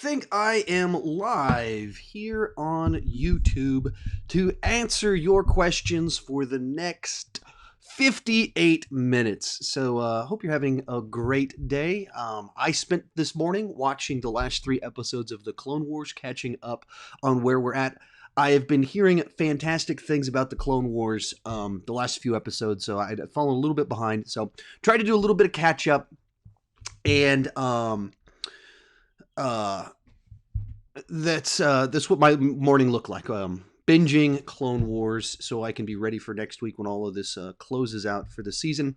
think I am live here on YouTube to answer your questions for the next 58 minutes. So hope you're having a great day. I spent this morning watching the last 3 episodes of the Clone Wars, catching up on where we're at. I have been hearing fantastic things about the Clone Wars the last few episodes, so I'd fallen a little bit behind. So try to do a little bit of catch up, and that's what my morning looked like. Binging Clone Wars so I can be ready for next week when all of this closes out for the season.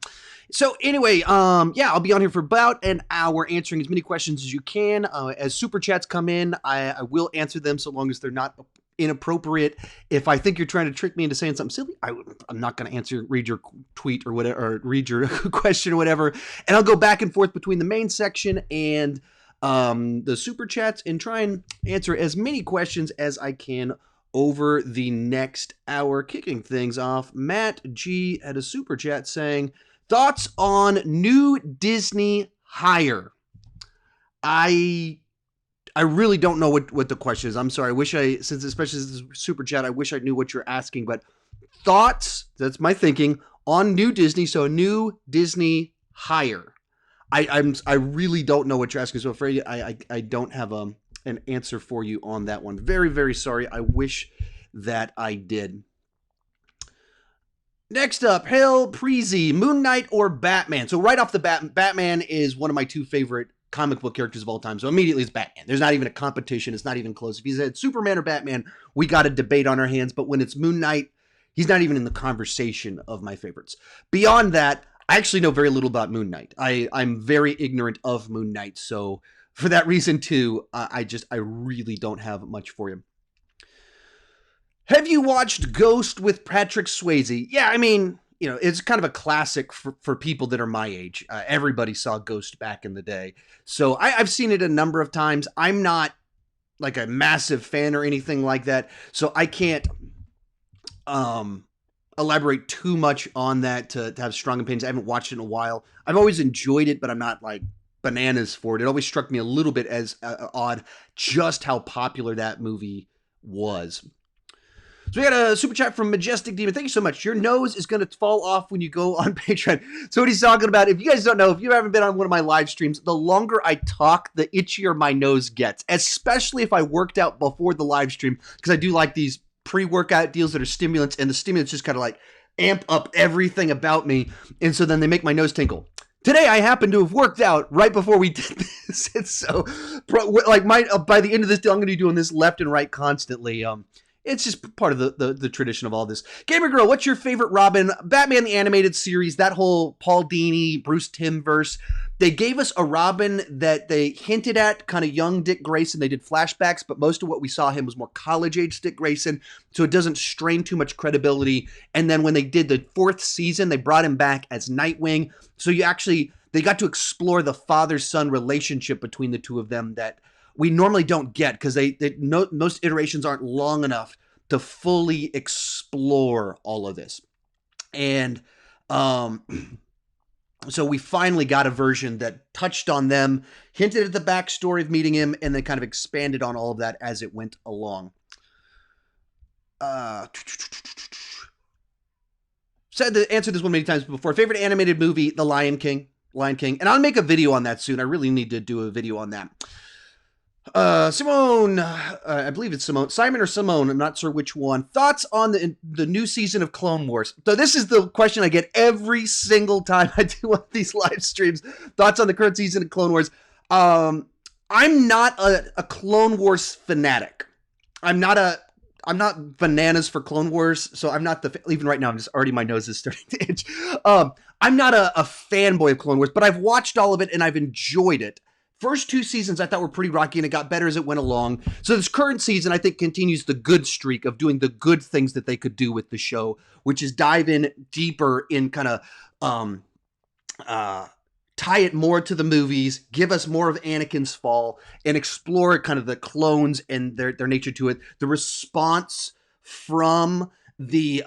So anyway, yeah, I'll be on here for about an hour answering as many questions as you can. As super chats come in, I will answer them so long as they're not inappropriate. If I think you're trying to trick me into saying something silly, I'm not going to read your tweet or whatever, or read your question or whatever. And I'll go back and forth between the main section and the super chats and try and answer as many questions as I can over the next hour. Kicking things off, Matt G had a super chat saying, thoughts on new Disney hire? I really don't know what the question is. I'm sorry. I wish since especially this is super chat, I wish I knew what you're asking, but thoughts, that's my thinking, on new Disney. So a new Disney hire. I really don't know what you're asking. So afraid I don't have an answer for you on that one. Very, very sorry. I wish that I did. Next up, Hail Preezy, Moon Knight or Batman? So right off the bat, Batman is one of my 2 favorite comic book characters of all time. So immediately it's Batman. There's not even a competition. It's not even close. If he said Superman or Batman, we got a debate on our hands. But when it's Moon Knight, he's not even in the conversation of my favorites. Beyond that, I actually know very little about Moon Knight. I'm very ignorant of Moon Knight. So for that reason too, I really don't have much for you. Have you watched Ghost with Patrick Swayze? Yeah, I mean, you know, it's kind of a classic for people that are my age. Everybody saw Ghost back in the day. So I've seen it a number of times. I'm not like a massive fan or anything like that. So I can't elaborate too much on that to have strong opinions. I haven't watched it in a while. I've always enjoyed it, but I'm not like bananas for it. It always struck me a little bit as odd just how popular that movie was. So we got a super chat from Majestic Diva. Thank you so much. Your nose is going to fall off when you go on Patreon. So what he's talking about, if you guys don't know, if you haven't been on one of my live streams, the longer I talk, the itchier my nose gets, especially if I worked out before the live stream, because I do like these pre-workout deals that are stimulants, and the stimulants just kind of like amp up everything about me, and so then they make my nose tinkle. Today I happen to have worked out right before we did this, and so like by the end of this deal, I'm going to be doing this left and right constantly. It's just part of the tradition of all this. Gamer Girl, what's your favorite Robin? Batman the Animated Series, that whole Paul Dini, Bruce Timm verse. They gave us a Robin that they hinted at, kind of young Dick Grayson. They did flashbacks, but most of what we saw him was more college-age Dick Grayson, so it doesn't strain too much credibility. And then when they did the 4th season, they brought him back as Nightwing. So they got to explore the father-son relationship between the two of them that we normally don't get, because most iterations aren't long enough to fully explore all of this. And so we finally got a version that touched on them, hinted at the backstory of meeting him, and then kind of expanded on all of that as it went along. Said to answer this one many times before. Favorite animated movie, The Lion King. And I'll make a video on that soon. I really need to do a video on that. Simone, I believe it's Simone, Simon or Simone, I'm not sure which one. Thoughts on the new season of Clone Wars? So this is the question I get every single time I do one of these live streams. Thoughts on the current season of Clone Wars? I'm not a Clone Wars fanatic. I'm not bananas for Clone Wars, so I'm not even right now, I'm just already, my nose is starting to itch. I'm not a fanboy of Clone Wars, but I've watched all of it and I've enjoyed it. First 2 seasons I thought were pretty rocky, and it got better as it went along. So this current season, I think, continues the good streak of doing the good things that they could do with the show, which is dive in deeper in kind of tie it more to the movies, give us more of Anakin's fall, and explore kind of the clones and their nature to it. The response from the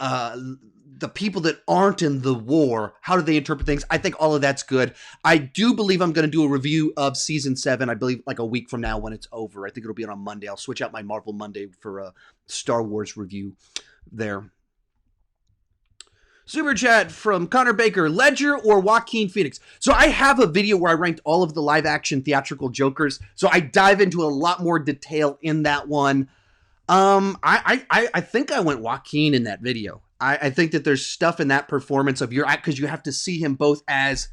people that aren't in the war, how do they interpret things? I think all of that's good. I do believe I'm going to do a review of season 7. I believe like a week from now when it's over. I think it'll be on Monday. I'll switch out my Marvel Monday for a Star Wars review there. Super chat from Connor Baker, Ledger or Joaquin Phoenix? So I have a video where I ranked all of the live action theatrical Jokers. So I dive into a lot more detail in that one. I think I went Joaquin in that video. I think that there's stuff in that performance of because you have to see him both as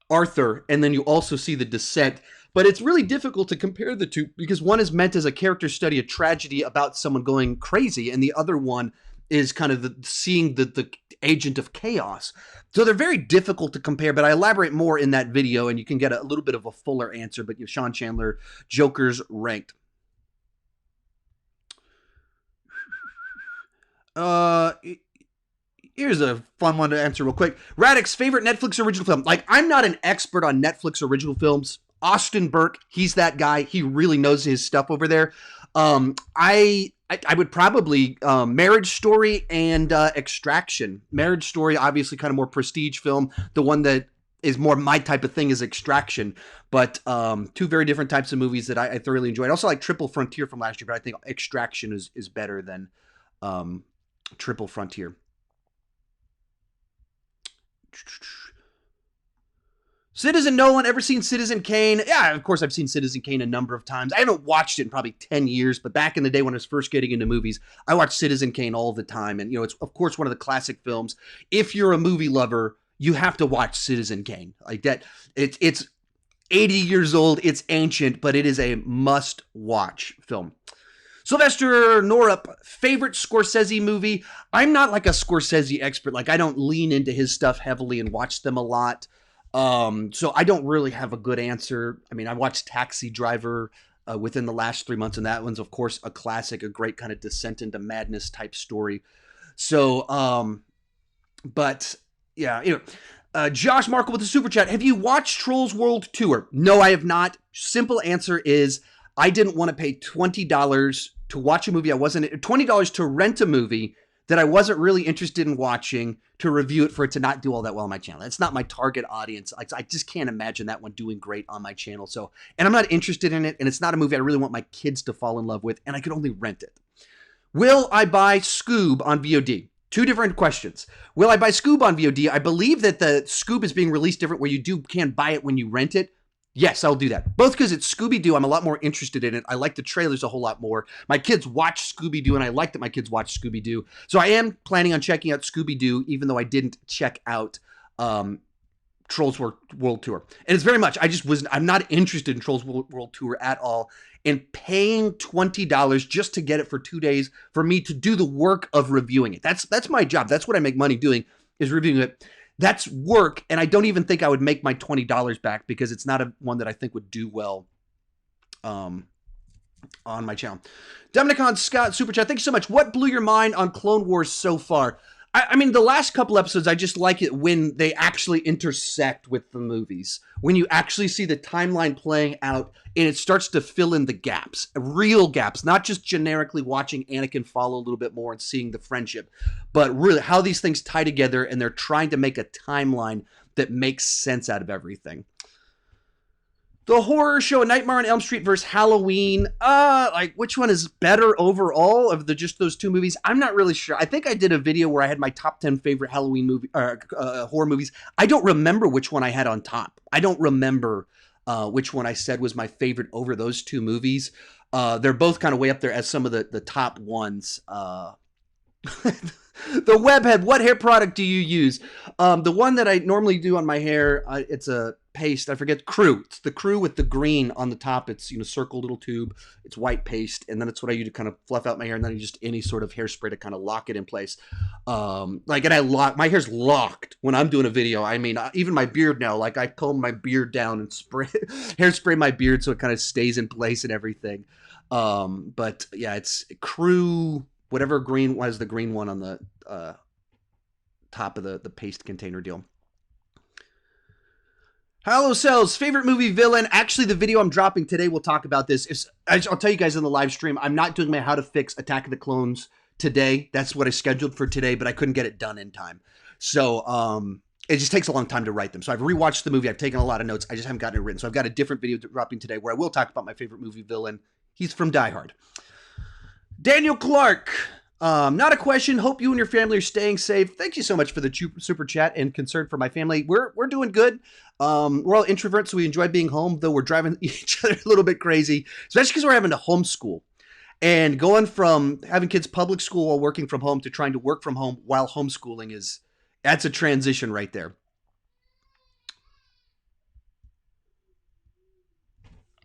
Arthur and then you also see the descent. But it's really difficult to compare the two because one is meant as a character study, a tragedy about someone going crazy, and the other one is kind of seeing the agent of chaos. So they're very difficult to compare, but I elaborate more in that video and you can get a little bit of a fuller answer. But Sean Chandler, Jokers ranked. Here's a fun one to answer real quick. Radix, favorite Netflix original film? Like, I'm not an expert on Netflix original films. Austin Burke, he's that guy. He really knows his stuff over there. I would probably Marriage Story and Extraction. Marriage Story, obviously kind of more prestige film. The one that is more my type of thing is Extraction. But two very different types of movies that I thoroughly enjoyed. I also like Triple Frontier from last year, but I think Extraction is better than Triple Frontier. Citizen Nolan, ever seen Citizen Kane? Yeah, of course I've seen Citizen Kane a number of times. I haven't watched it in probably 10 years, but back in the day when I was first getting into movies, I watched Citizen Kane all the time. And, it's, of course, one of the classic films. If you're a movie lover, you have to watch Citizen Kane. Like that, it's 80 years old, it's ancient, but it is a must-watch film. Sylvester Norup, favorite Scorsese movie? I'm not like a Scorsese expert. Like, I don't lean into his stuff heavily and watch them a lot. So I don't really have a good answer. I mean, I watched Taxi Driver within the last 3 months, and that one's, of course, a classic, a great kind of descent into madness type story. So, but yeah, Josh Markle with the super chat. Have you watched Trolls World Tour? No, I have not. Simple answer is I didn't want to pay $20 to watch a movie. $20 to rent a movie that I wasn't really interested in watching, to review it for it to not do all that well on my channel. It's not my target audience. I just can't imagine that one doing great on my channel. So, and I'm not interested in it, and it's not a movie I really want my kids to fall in love with, and I could only rent it. Will I buy Scoob on VOD? Two different questions. Will I buy Scoob on VOD? I believe that the Scoob is being released different where you can buy it when you rent it. Yes, I'll do that. Both because it's Scooby-Doo, I'm a lot more interested in it. I like the trailers a whole lot more. My kids watch Scooby-Doo, and I like that my kids watch Scooby-Doo. So I am planning on checking out Scooby-Doo, even though I didn't check out Trolls World Tour. And it's very much, I'm not interested in Trolls World Tour at all. And paying $20 just to get it for 2 days for me to do the work of reviewing it. That's my job. That's what I make money doing, is reviewing it. That's work, and I don't even think I would make my $20 back because it's not one that I think would do well on my channel. Dominic Scott, Super Chat, thank you so much. What blew your mind on Clone Wars so far? I mean, the last couple episodes, I just like it when they actually intersect with the movies. When you actually see the timeline playing out and it starts to fill in the gaps, real gaps, not just generically watching Anakin follow a little bit more and seeing the friendship, but really how these things tie together, and they're trying to make a timeline that makes sense out of everything. The horror show, A Nightmare on Elm Street versus Halloween. Like, which one is better overall of just those two movies? I'm not really sure. I think I did a video where I had my top 10 favorite Halloween horror movies. I don't remember which one I had on top. I don't remember which one I said was my favorite over those two movies. They're both kind of way up there as some of the top ones. The Webhead, what hair product do you use? The one that I normally do on my hair, it's a paste. I forget. Crew. It's the Crew with the green on the top. It's, circle little tube. It's white paste, and then it's what I use to kind of fluff out my hair, and then I just any sort of hairspray to kind of lock it in place. And my hair's locked when I'm doing a video. I mean, even my beard now. Like, I comb my beard down and hairspray my beard so it kind of stays in place and everything. But yeah, it's Crew. Whatever green was the green one on the top of the paste container deal. Hello, Cells. Favorite movie villain. Actually, the video I'm dropping today will talk about this. I'll tell you guys in the live stream, I'm not doing my how to fix Attack of the Clones today. That's what I scheduled for today, but I couldn't get it done in time. So it just takes a long time to write them. So I've rewatched the movie. I've taken a lot of notes. I just haven't gotten it written. So I've got a different video dropping today where I will talk about my favorite movie villain. He's from Die Hard. Daniel Clark. Not a question. Hope you and your family are staying safe. Thank you so much for the super chat and concern for my family. We're doing good. We're all introverts, so we enjoy being home, though we're driving each other a little bit crazy, especially because we're having to homeschool. And going from having kids public school while working from home to trying to work from home while homeschooling that's a transition right there.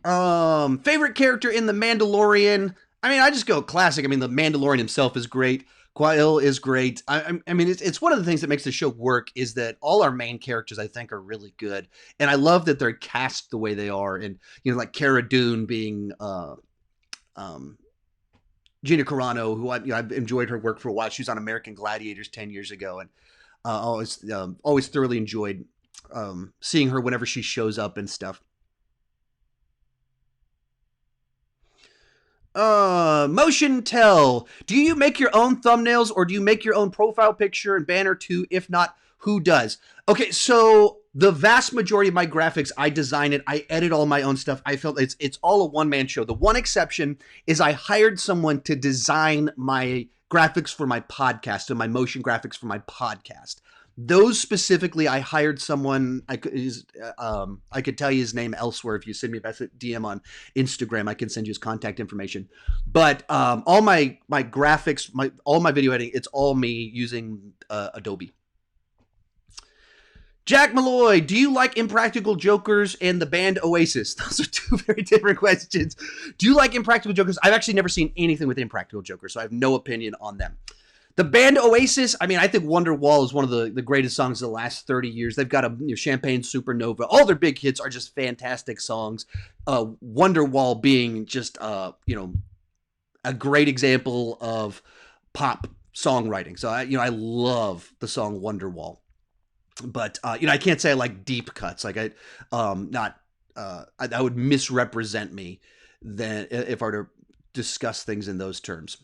Favorite character in The Mandalorian? I mean, I just go classic. I mean, The Mandalorian himself is great. Quail is great. I mean, it's one of the things that makes the show work is that all our main characters, I think, are really good. And I love that they're cast the way they are. And, like Cara Dune being Gina Carano, who I've enjoyed her work for a while. She was on American Gladiators 10 years ago. And always thoroughly enjoyed seeing her whenever she shows up and stuff. Motion Tell. Do you make your own thumbnails or do you make your own profile picture and banner too? If not, who does? Okay, so the vast majority of my graphics, I design it. I edit all my own stuff. I felt it's all a one-man show. The one exception is I hired someone to design my graphics for my podcast and my motion graphics for my podcast. Those specifically, I hired someone. I could tell you his name elsewhere. If you send me a DM on Instagram, I can send you his contact information. But all my graphics, all my video editing, it's all me using Adobe. Jack Malloy, do you like Impractical Jokers and the band Oasis? Those are two very different questions. Do you like Impractical Jokers? I've actually never seen anything with Impractical Jokers, so I have no opinion on them. The band Oasis, I mean, I think Wonderwall is one of the greatest songs of the last 30 years. They've got Champagne Supernova. All their big hits are just fantastic songs. Wonderwall being just, a great example of pop songwriting. So, I love the song Wonderwall. But, I can't say I like deep cuts. Like, that would misrepresent me than if I were to discuss things in those terms.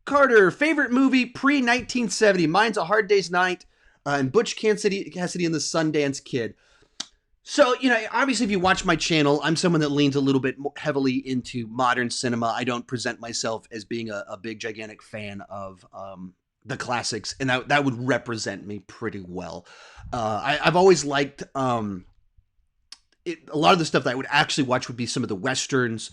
Carter, favorite movie pre-1970. Mine's A Hard Day's Night and Butch Cassidy and the Sundance Kid. So, obviously if you watch my channel, I'm someone that leans a little bit more heavily into modern cinema. I don't present myself as being a big, gigantic fan of the classics, and that would represent me pretty well. I've always liked a lot of the stuff that I would actually watch would be some of the Westerns.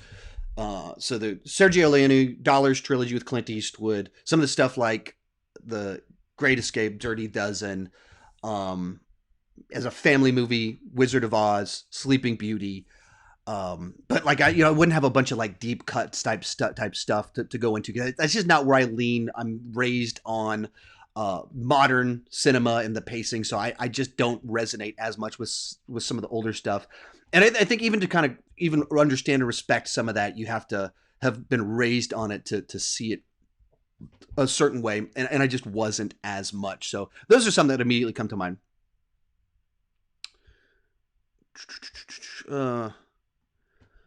So the Sergio Leone Dollars trilogy with Clint Eastwood, some of the stuff like The Great Escape, Dirty Dozen, as a family movie, Wizard of Oz, Sleeping Beauty. But like I wouldn't have a bunch of like deep cuts type stuff to go into. That's just not where I lean. I'm raised on modern cinema and the pacing, so I just don't resonate as much with some of the older stuff. And I think even to kind of even understand and respect some of that, you have to have been raised on it to see it a certain way. And I just wasn't as much. So those are some that immediately come to mind. The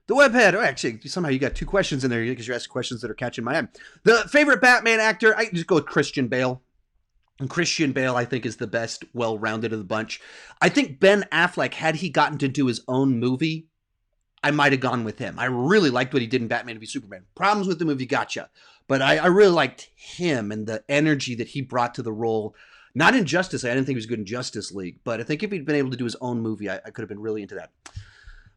webhead. Oh, actually, somehow you got two questions in there because you're asking questions that are catching my eye. The favorite Batman actor, I just go with Christian Bale. And Christian Bale, I think, is the best well-rounded of the bunch. I think Ben Affleck, had he gotten to do his own movie, I might have gone with him. I really liked what he did in Batman v Superman. Problems with the movie, gotcha. But I really liked him and the energy that he brought to the role. Not in Justice League. I didn't think he was good in Justice League. But I think if he'd been able to do his own movie, I could have been really into that.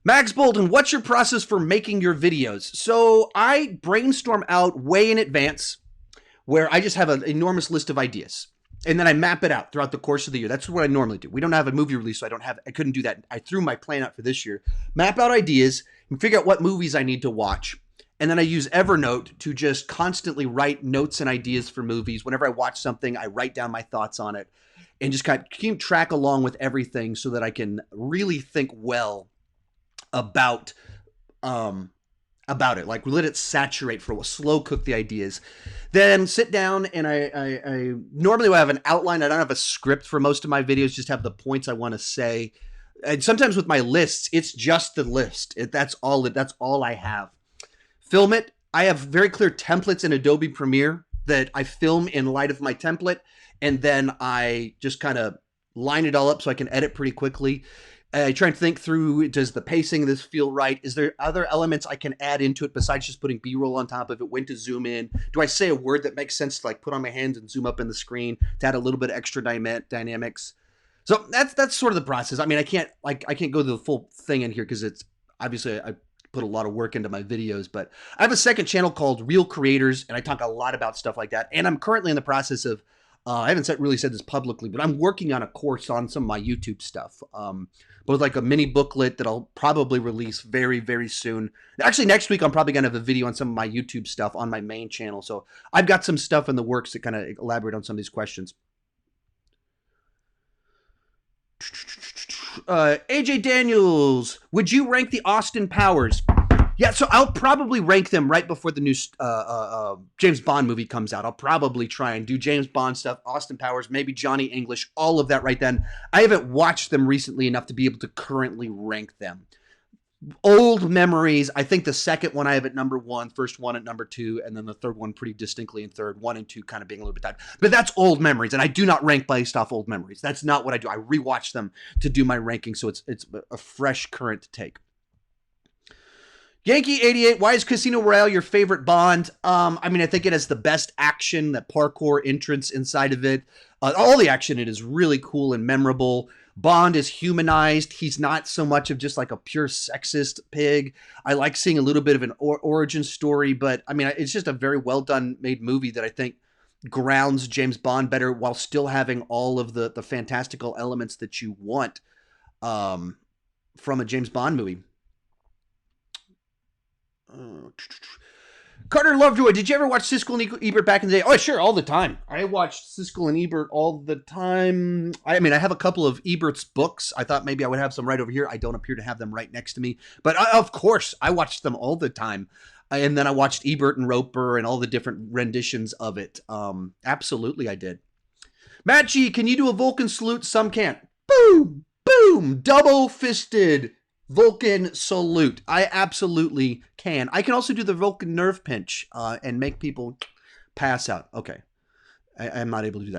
Max Bolton, what's your process for making your videos? So I brainstorm out way in advance where I just have an enormous list of ideas. And then I map it out throughout the course of the year. That's what I normally do. We don't have a movie release, so I couldn't do that. I threw my plan out for this year. Map out ideas and figure out what movies I need to watch. And then I use Evernote to just constantly write notes and ideas for movies. Whenever I watch something, I write down my thoughts on it and just kind of keep track along with everything so that I can really think well about it. Like let it saturate for a while, slow cook the ideas. Then sit down and I normally have an outline. I don't have a script for most of my videos, just have the points I want to say And sometimes with my lists, it's just the list. That's all I have. Film it. I have very clear templates in Adobe Premiere that I film in light of my template, and then I just kind of line it all up so I can edit pretty quickly. I try and think through, does the pacing of this feel right? Is there other elements I can add into it besides just putting B-roll on top of it? When to zoom in? Do I say a word that makes sense to like put on my hands and zoom up in the screen to add a little bit of extra dynamics? So that's sort of the process. I mean, I can't go the full thing in here because it's obviously I put a lot of work into my videos, but I have a second channel called Real Creators, and I talk a lot about stuff like that. And I'm currently in the process of, I haven't really said this publicly, but I'm working on a course on some of my YouTube stuff. Both like a mini booklet that I'll probably release very, very soon. Actually, next week, I'm probably going to have a video on some of my YouTube stuff on my main channel. So I've got some stuff in the works that kind of elaborate on some of these questions. AJ Daniels, would you rank the Austin Powers? Yeah, so I'll probably rank them right before the new James Bond movie comes out. I'll probably try and do James Bond stuff, Austin Powers, maybe Johnny English, all of that right then. I haven't watched them recently enough to be able to currently rank them. Old memories, I think the second one I have at number 1, first one at number 2, and then the third one pretty distinctly in third, 1 and 2 kind of being a little bit tired. But that's old memories, and I do not rank based off old memories. That's not what I do. I rewatch them to do my ranking, so it's a fresh current take. Yankee 88, why is Christina Rael your favorite Bond? I mean, I think it has the best action, that parkour entrance inside of it. All the action in it is really cool and memorable. Bond is humanized. He's not so much of just like a pure sexist pig. I like seeing a little bit of an origin story, but I mean, it's just a very well done made movie that I think grounds James Bond better while still having all of the fantastical elements that you want from a James Bond movie. Carter Lovejoy, did you ever watch Siskel and Ebert back in the day? Oh, sure, all the time. I watched Siskel and Ebert all the time. I mean, I have a couple of Ebert's books. I thought maybe I would have some right over here. I don't appear to have them right next to me. But of course, I watched them all the time. And then I watched Ebert and Roper and all the different renditions of it. Absolutely, I did. Matt G, can you do a Vulcan salute? Some can't. Boom, boom, double-fisted Vulcan salute. I absolutely can. I can also do the Vulcan nerve pinch and make people pass out. Okay. I'm not able to do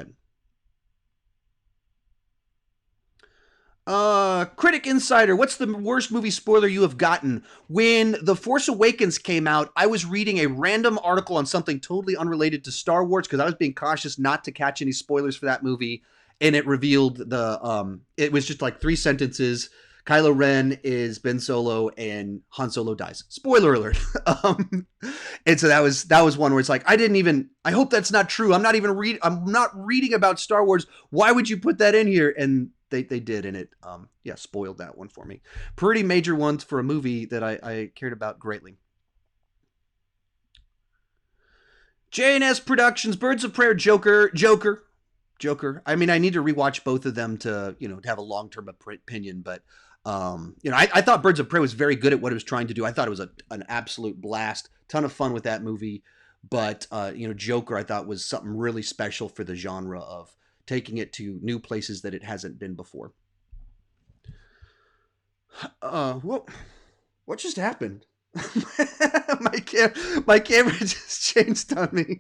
that. Critic Insider, what's the worst movie spoiler you have gotten? When The Force Awakens came out, I was reading a random article on something totally unrelated to Star Wars because I was being cautious not to catch any spoilers for that movie, and it revealed it was just like 3 sentences. Kylo Ren is Ben Solo and Han Solo dies. Spoiler alert. And so that was one where it's like, I hope that's not true. I'm not reading about Star Wars. Why would you put that in here? And they did, and it spoiled that one for me. Pretty major ones for a movie that I cared about greatly. J&S Productions, Birds of Prey, Joker. I mean, I need to rewatch both of them to have a long-term opinion, but I thought Birds of Prey was very good at what it was trying to do. I thought it was an absolute blast, ton of fun with that movie. But Joker, I thought was something really special for the genre of taking it to new places that it hasn't been before. What just happened? my camera just changed on me.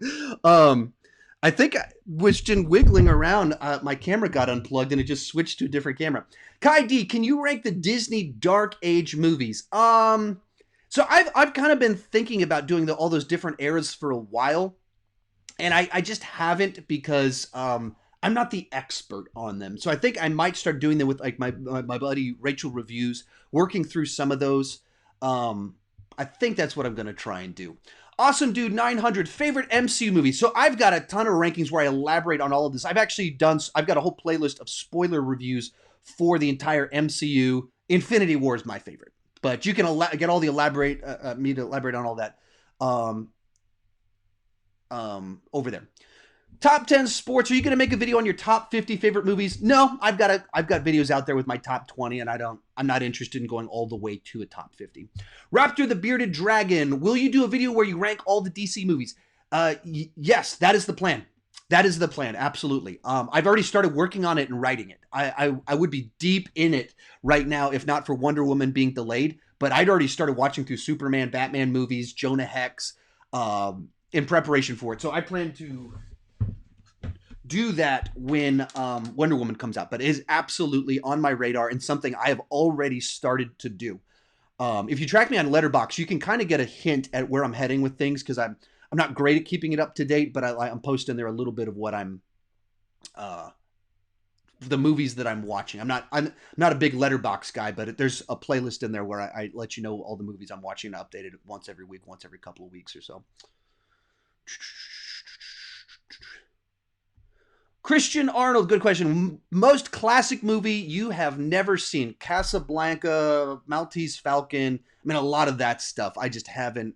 I think I was just wiggling around. My camera got unplugged and it just switched to a different camera. Kai D, can you rank the Disney Dark Age movies? So I've kind of been thinking about doing all those different eras for a while, and I just haven't because I'm not the expert on them. So I think I might start doing them with like my buddy Rachel Reviews, working through some of those. I think that's what I'm going to try and do. Awesome Dude 900, favorite MCU movie. So I've got a ton of rankings where I elaborate on all of this. I've got a whole playlist of spoiler reviews for the entire MCU. Infinity War is my favorite, but you can get all the me to elaborate on all that over there. Top 10 sports. Are you going to make a video on your top 50 favorite movies? No, I've got videos out there with my top 20, and I'm not interested in going all the way to a top 50. Raptor the Bearded Dragon. Will you do a video where you rank all the DC movies? Yes, that is the plan. That is the plan, absolutely. I've already started working on it and writing it. I would be deep in it right now if not for Wonder Woman being delayed. But I'd already started watching through Superman, Batman movies, Jonah Hex, in preparation for it. So I plan to do that when Wonder Woman comes out. But it is absolutely on my radar and something I have already started to do. If you track me on Letterboxd, you can kind of get a hint at where I'm heading with things because I'm not great at keeping it up to date, but I'm posting there a little bit of what I'm, the movies that I'm watching. I'm not a big Letterboxd guy, but there's a playlist in there where I let you know all the movies I'm watching and update it once every week, once every couple of weeks or so. Christian Arnold, good question. Most classic movie you have never seen? Casablanca, Maltese Falcon. I mean, a lot of that stuff. I just haven't.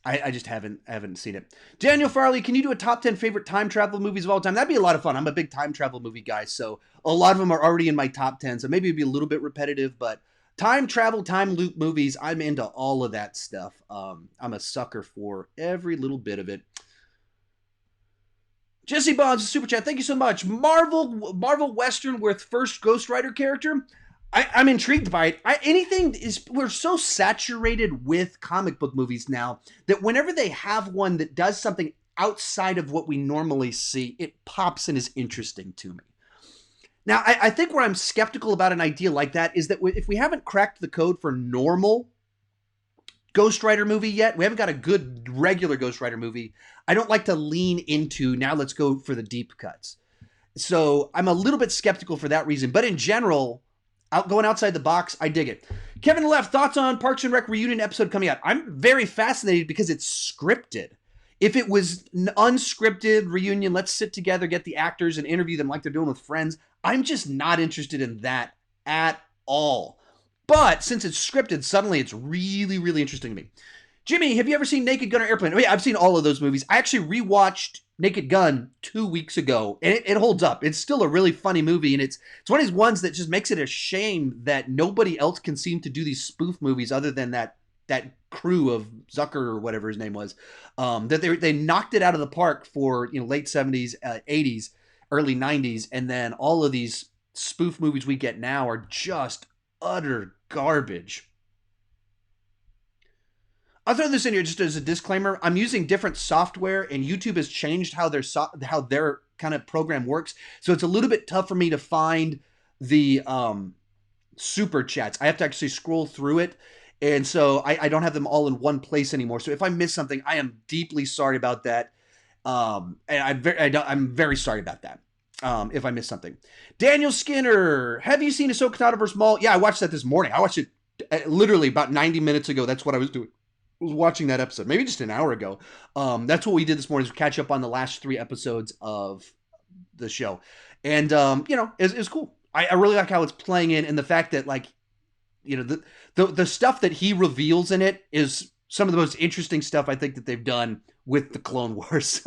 I just haven't seen it. Daniel Farley, can you do a top 10 favorite time travel movies of all time? That'd be a lot of fun. I'm a big time travel movie guy, so a lot of them are already in my top 10, so maybe it'd be a little bit repetitive, but time travel, time loop movies, I'm into all of that stuff. I'm a sucker for every little bit of it. Jesse Bonds, super chat. Thank you so much. Marvel Western with first Ghost Rider character. I'm intrigued by it. We're so saturated with comic book movies now that whenever they have one that does something outside of what we normally see, it pops and is interesting to me. Now, I think where I'm skeptical about an idea like that is that if we haven't cracked the code for normal Ghost Rider movie yet, we haven't got a good regular Ghost Rider movie, I don't like to lean into, now let's go for the deep cuts. So I'm a little bit skeptical for that reason. But in general, going outside the box, I dig it. Kevin Left, thoughts on Parks and Rec reunion episode coming out? I'm very fascinated because it's scripted. If it was an unscripted reunion, let's sit together, get the actors and interview them like they're doing with Friends, I'm just not interested in that at all. But since it's scripted, suddenly it's really, really interesting to me. Jimmy, have you ever seen Naked Gun or Airplane? Oh, yeah, I've seen all of those movies. I actually rewatched Naked Gun 2 weeks ago, and it holds up. It's still a really funny movie, and it's one of these ones that just makes it a shame that nobody else can seem to do these spoof movies other than that crew of Zucker or whatever his name was. That they knocked it out of the park for late 70s, 80s, early 90s, and then all of these spoof movies we get now are just utter garbage. I'll throw this in here just as a disclaimer. I'm using different software, and YouTube has changed how their kind of program works. So it's a little bit tough for me to find the super chats. I have to actually scroll through it, and so I don't have them all in one place anymore. So if I miss something, I am deeply sorry about that. And I'm very sorry about that. If I missed something. Daniel Skinner, have you seen Ahsoka Tano vs. Maul? Yeah, I watched that this morning. I watched it literally about 90 minutes ago. That's what I was doing. I was watching that episode, maybe just an hour ago. That's what we did this morning, is catch up on the last 3 episodes of the show. And, it's cool. I really like how it's playing in, and the fact that, the stuff that he reveals in it is some of the most interesting stuff I think that they've done with the Clone Wars.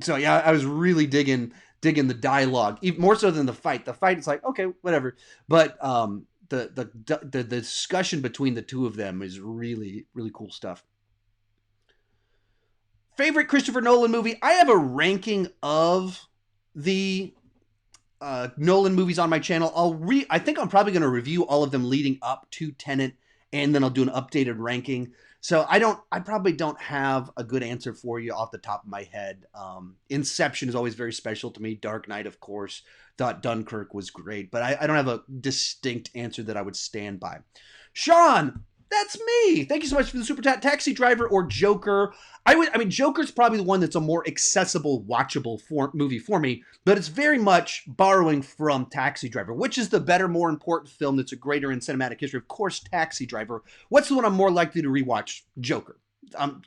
So yeah, I was really digging the dialogue, even more so than the fight. The fight, it's like, okay, whatever. But the discussion between the two of them is really, really cool stuff. Favorite Christopher Nolan movie? I have a ranking of the Nolan movies on my channel. I think I'm probably going to review all of them leading up to Tenet, and then I'll do an updated ranking. So I probably don't have a good answer for you off the top of my head. Inception is always very special to me. Dark Knight, of course. Thought Dunkirk was great, but I don't have a distinct answer that I would stand by. Sean, that's me. Thank you so much for the super chat. Taxi Driver or Joker? Joker's probably the one that's a more accessible, watchable movie for me, but it's very much borrowing from Taxi Driver. Which is the better, more important film that's a greater in cinematic history? Of course, Taxi Driver. What's the one I'm more likely to rewatch? Joker.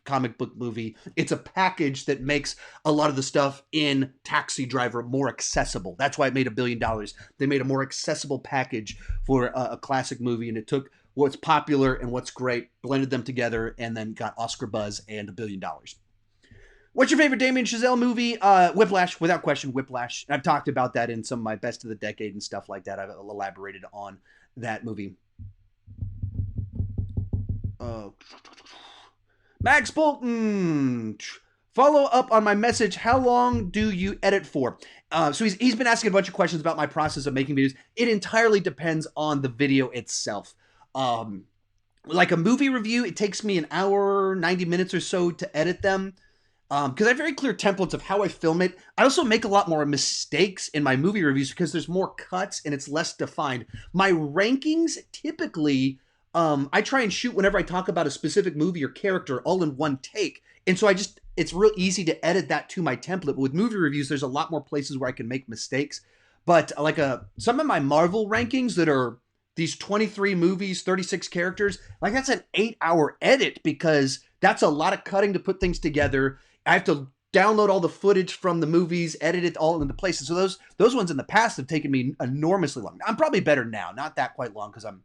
Comic book movie. It's a package that makes a lot of the stuff in Taxi Driver more accessible. That's why it made $1 billion. They made a more accessible package for a classic movie, and it took what's popular and what's great, blended them together, and then got Oscar buzz and $1 billion. What's your favorite Damien Chazelle movie? Whiplash, without question, Whiplash. I've talked about that in some of my best of the decade and stuff like that. I've elaborated on that movie. Max Bolton, Follow up on my message. How long do you edit for? So he's been asking a bunch of questions about my process of making videos. It entirely depends on the video itself. Like a movie review, it takes me an hour, 90 minutes or so to edit them. Because I have very clear templates of how I film it. I also make a lot more mistakes in my movie reviews because there's more cuts and it's less defined. My rankings, typically, I try and shoot whenever I talk about a specific movie or character all in one take. And so it's real easy to edit that to my template. But with movie reviews, there's a lot more places where I can make mistakes. But like some of my Marvel rankings that are these 23 movies, 36 characters, like that's an 8-hour edit because that's a lot of cutting to put things together. I have to download all the footage from the movies, edit it all into places. So those ones in the past have taken me enormously long. I'm probably better now, not that quite long because I'm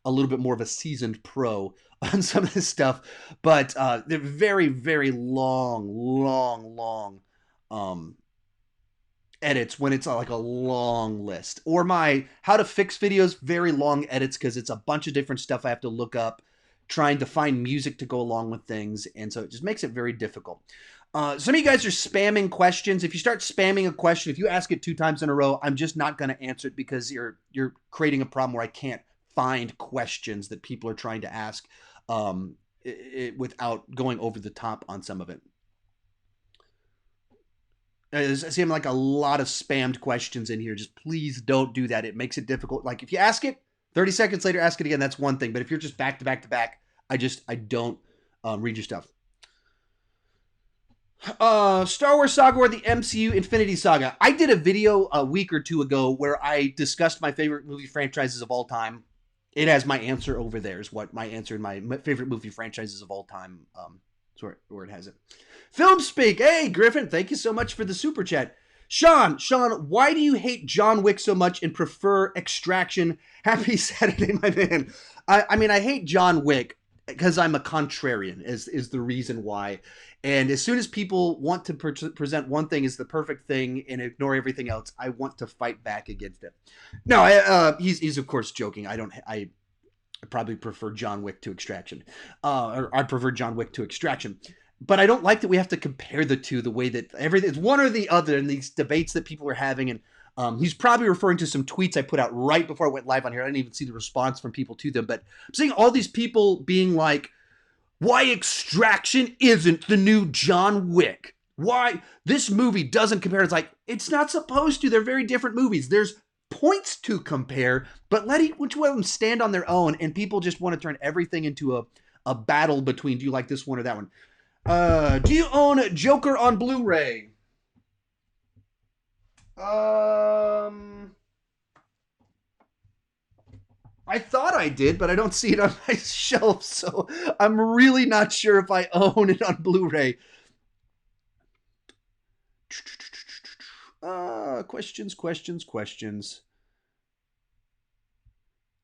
a little bit more of a seasoned pro on some of this stuff. But they're very, very long edits when it's like a long list. Or my how to fix videos, very long edits because it's a bunch of different stuff I have to look up, trying to find music to go along with things. And so it just makes it very difficult. Some of you guys are spamming questions. If you start spamming a question, if you ask it 2 times in a row, I'm just not going to answer it because you're creating a problem where I can't find questions that people are trying to ask without going over the top on some of it. I see like a lot of spammed questions in here. Just please don't do that. It makes it difficult. Like if you ask it, 30 seconds later, ask it again. That's one thing. But if you're just back to back to back, I don't read your stuff. Star Wars Saga or the MCU Infinity Saga. I did a video a week or 2 ago where I discussed my favorite movie franchises of all time. It has my answer over there is what my answer in my favorite movie franchises of all time. Where it has it. Film Speak. Hey, Griffin, thank you so much for the super chat. Sean, why do you hate John Wick so much and prefer Extraction? Happy Saturday, my man. I mean, I hate John Wick because I'm a contrarian is the reason why. And as soon as people want to present one thing as the perfect thing and ignore everything else, I want to fight back against it. No, he's of course joking. I probably prefer John Wick to Extraction. Or I prefer John Wick to Extraction. But I don't like that we have to compare the two the way that everything it's one or the other in these debates that people are having. And he's probably referring to some tweets I put out right before I went live on here. I didn't even see the response from people to them. But I'm seeing all these people being like, why Extraction isn't the new John Wick? Why this movie doesn't compare? It's like, it's not supposed to. They're very different movies. There's points to compare, but let each one of them stand on their own, and people just want to turn everything into a battle between, do you like this one or that one? Do you own Joker on Blu-ray? I thought I did, but I don't see it on my shelf, so I'm really not sure if I own it on Blu-ray. Questions.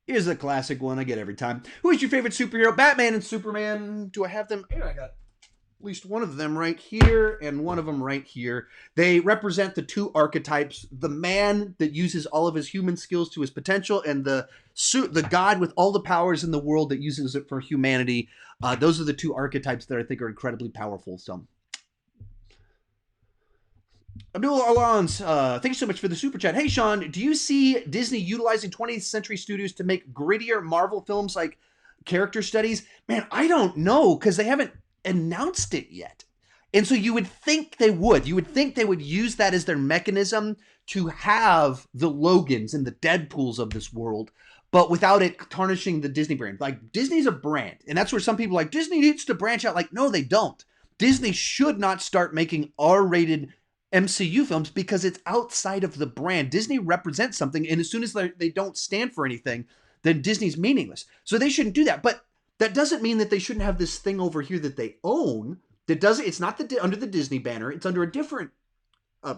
Here's a classic one I get every time. Who is your favorite superhero? Batman and Superman. Do I have them? Here I got at least one of them right here and one of them right here. They represent the 2 archetypes, the man that uses all of his human skills to his potential and the god with all the powers in the world that uses it for humanity. Those are the 2 archetypes that I think are incredibly powerful. So, Abdul Alons, thank you so much for the super chat. Hey, Sean, do you see Disney utilizing 20th Century Studios to make grittier Marvel films like character studies? Man, I don't know because they haven't announced it yet. And so you would think they would. You would think they would use that as their mechanism to have the Logans and the Deadpools of this world, but without it tarnishing the Disney brand. Like, Disney's a brand, and that's where some people are like, Disney needs to branch out. Like, no, they don't. Disney should not start making R-rated MCU films because it's outside of the brand. Disney represents something, and as soon as they don't stand for anything, then Disney's meaningless. So they shouldn't do that. But that doesn't mean that they shouldn't have this thing over here that they own. It's not under the Disney banner. It's under a different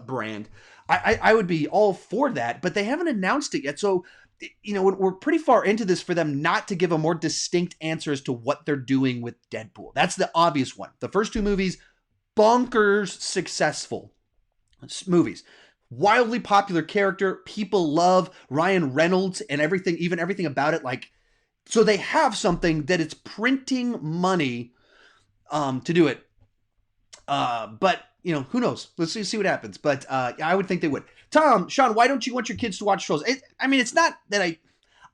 brand. I would be all for that, but they haven't announced it yet. So, you know, we're pretty far into this for them not to give a more distinct answer as to what they're doing with Deadpool. That's the obvious one. The first 2 movies, bonkers successful movies. Wildly popular character. People love Ryan Reynolds and everything, even everything about it. Like, so they have something that it's printing money to do it. But you know, who knows? Let's see what happens. But I would think they would. Sean, why don't you want your kids to watch Trolls? I mean, it's not that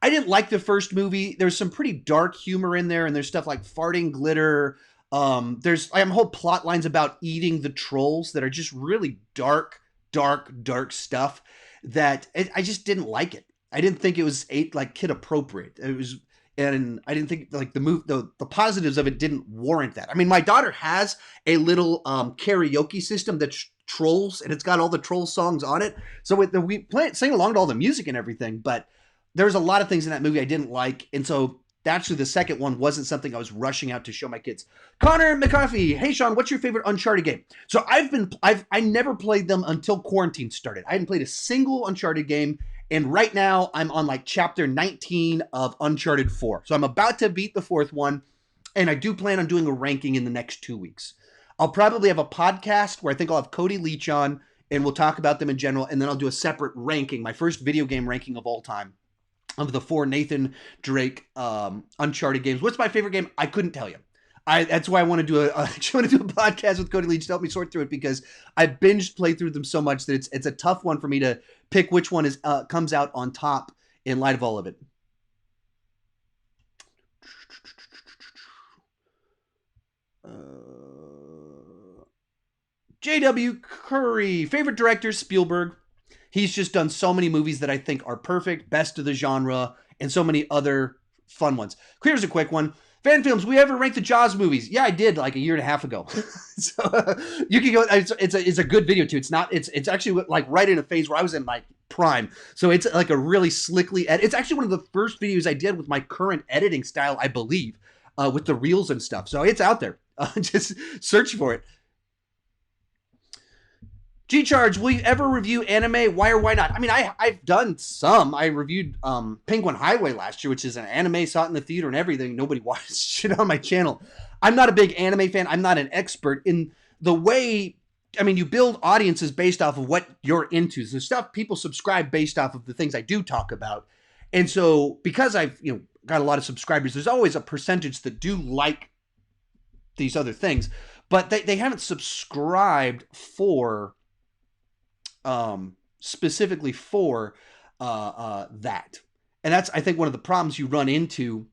I didn't like the first movie. There's some pretty dark humor in there, and there's stuff like farting glitter. There's whole plot lines about eating the trolls that are just really dark stuff that I just didn't like it. I didn't think it was kid appropriate. It was, and I didn't think like the positives of it didn't warrant that. I mean, my daughter has a little karaoke system that's trolls, and it's got all the troll songs on it. So we sing along to all the music and everything, but there's a lot of things in that movie I didn't like, and so actually the second one wasn't something I was rushing out to show my kids. Connor McCarthy, hey Sean, what's your favorite Uncharted game? So I never played them until quarantine started. I hadn't played a single Uncharted game, and right now I'm on like chapter 19 of Uncharted 4. So I'm about to beat the fourth one, and I do plan on doing a ranking in the next 2 weeks. I'll probably have a podcast where I think I'll have Cody Leach on, and we'll talk about them in general, and then I'll do a separate ranking, my first video game ranking of all time, of the 4 Nathan Drake Uncharted games. What's my favorite game? I couldn't tell you. That's why I want to do a podcast with Cody Leach to help me sort through it, because I binged play through them so much that it's a tough one for me to pick which one comes out on top in light of all of it. J.W. Curry, favorite director, Spielberg. He's just done so many movies that I think are perfect, best of the genre, and so many other fun ones. Here's a quick one. Fan films, we ever ranked the Jaws movies? Yeah, I did like a year and a half ago. So you can go, it's a good video too. It's actually like right in a phase where I was in my prime. So it's like a really slickly, it's actually one of the first videos I did with my current editing style, I believe, with the reels and stuff. So it's out there. Just search for it. G-Charge, will you ever review anime? Why or why not? I mean, I've done some. I reviewed Penguin Highway last year, which is an anime, saw it in the theater and everything. Nobody watched shit on my channel. I'm not a big anime fan. I'm not an expert in the way, I mean, you build audiences based off of what you're into. So stuff people subscribe based off of the things I do talk about. And so because I've got a lot of subscribers, there's always a percentage that do like these other things, but they haven't subscribed for specifically for that. And that's, I think, one of the problems you run into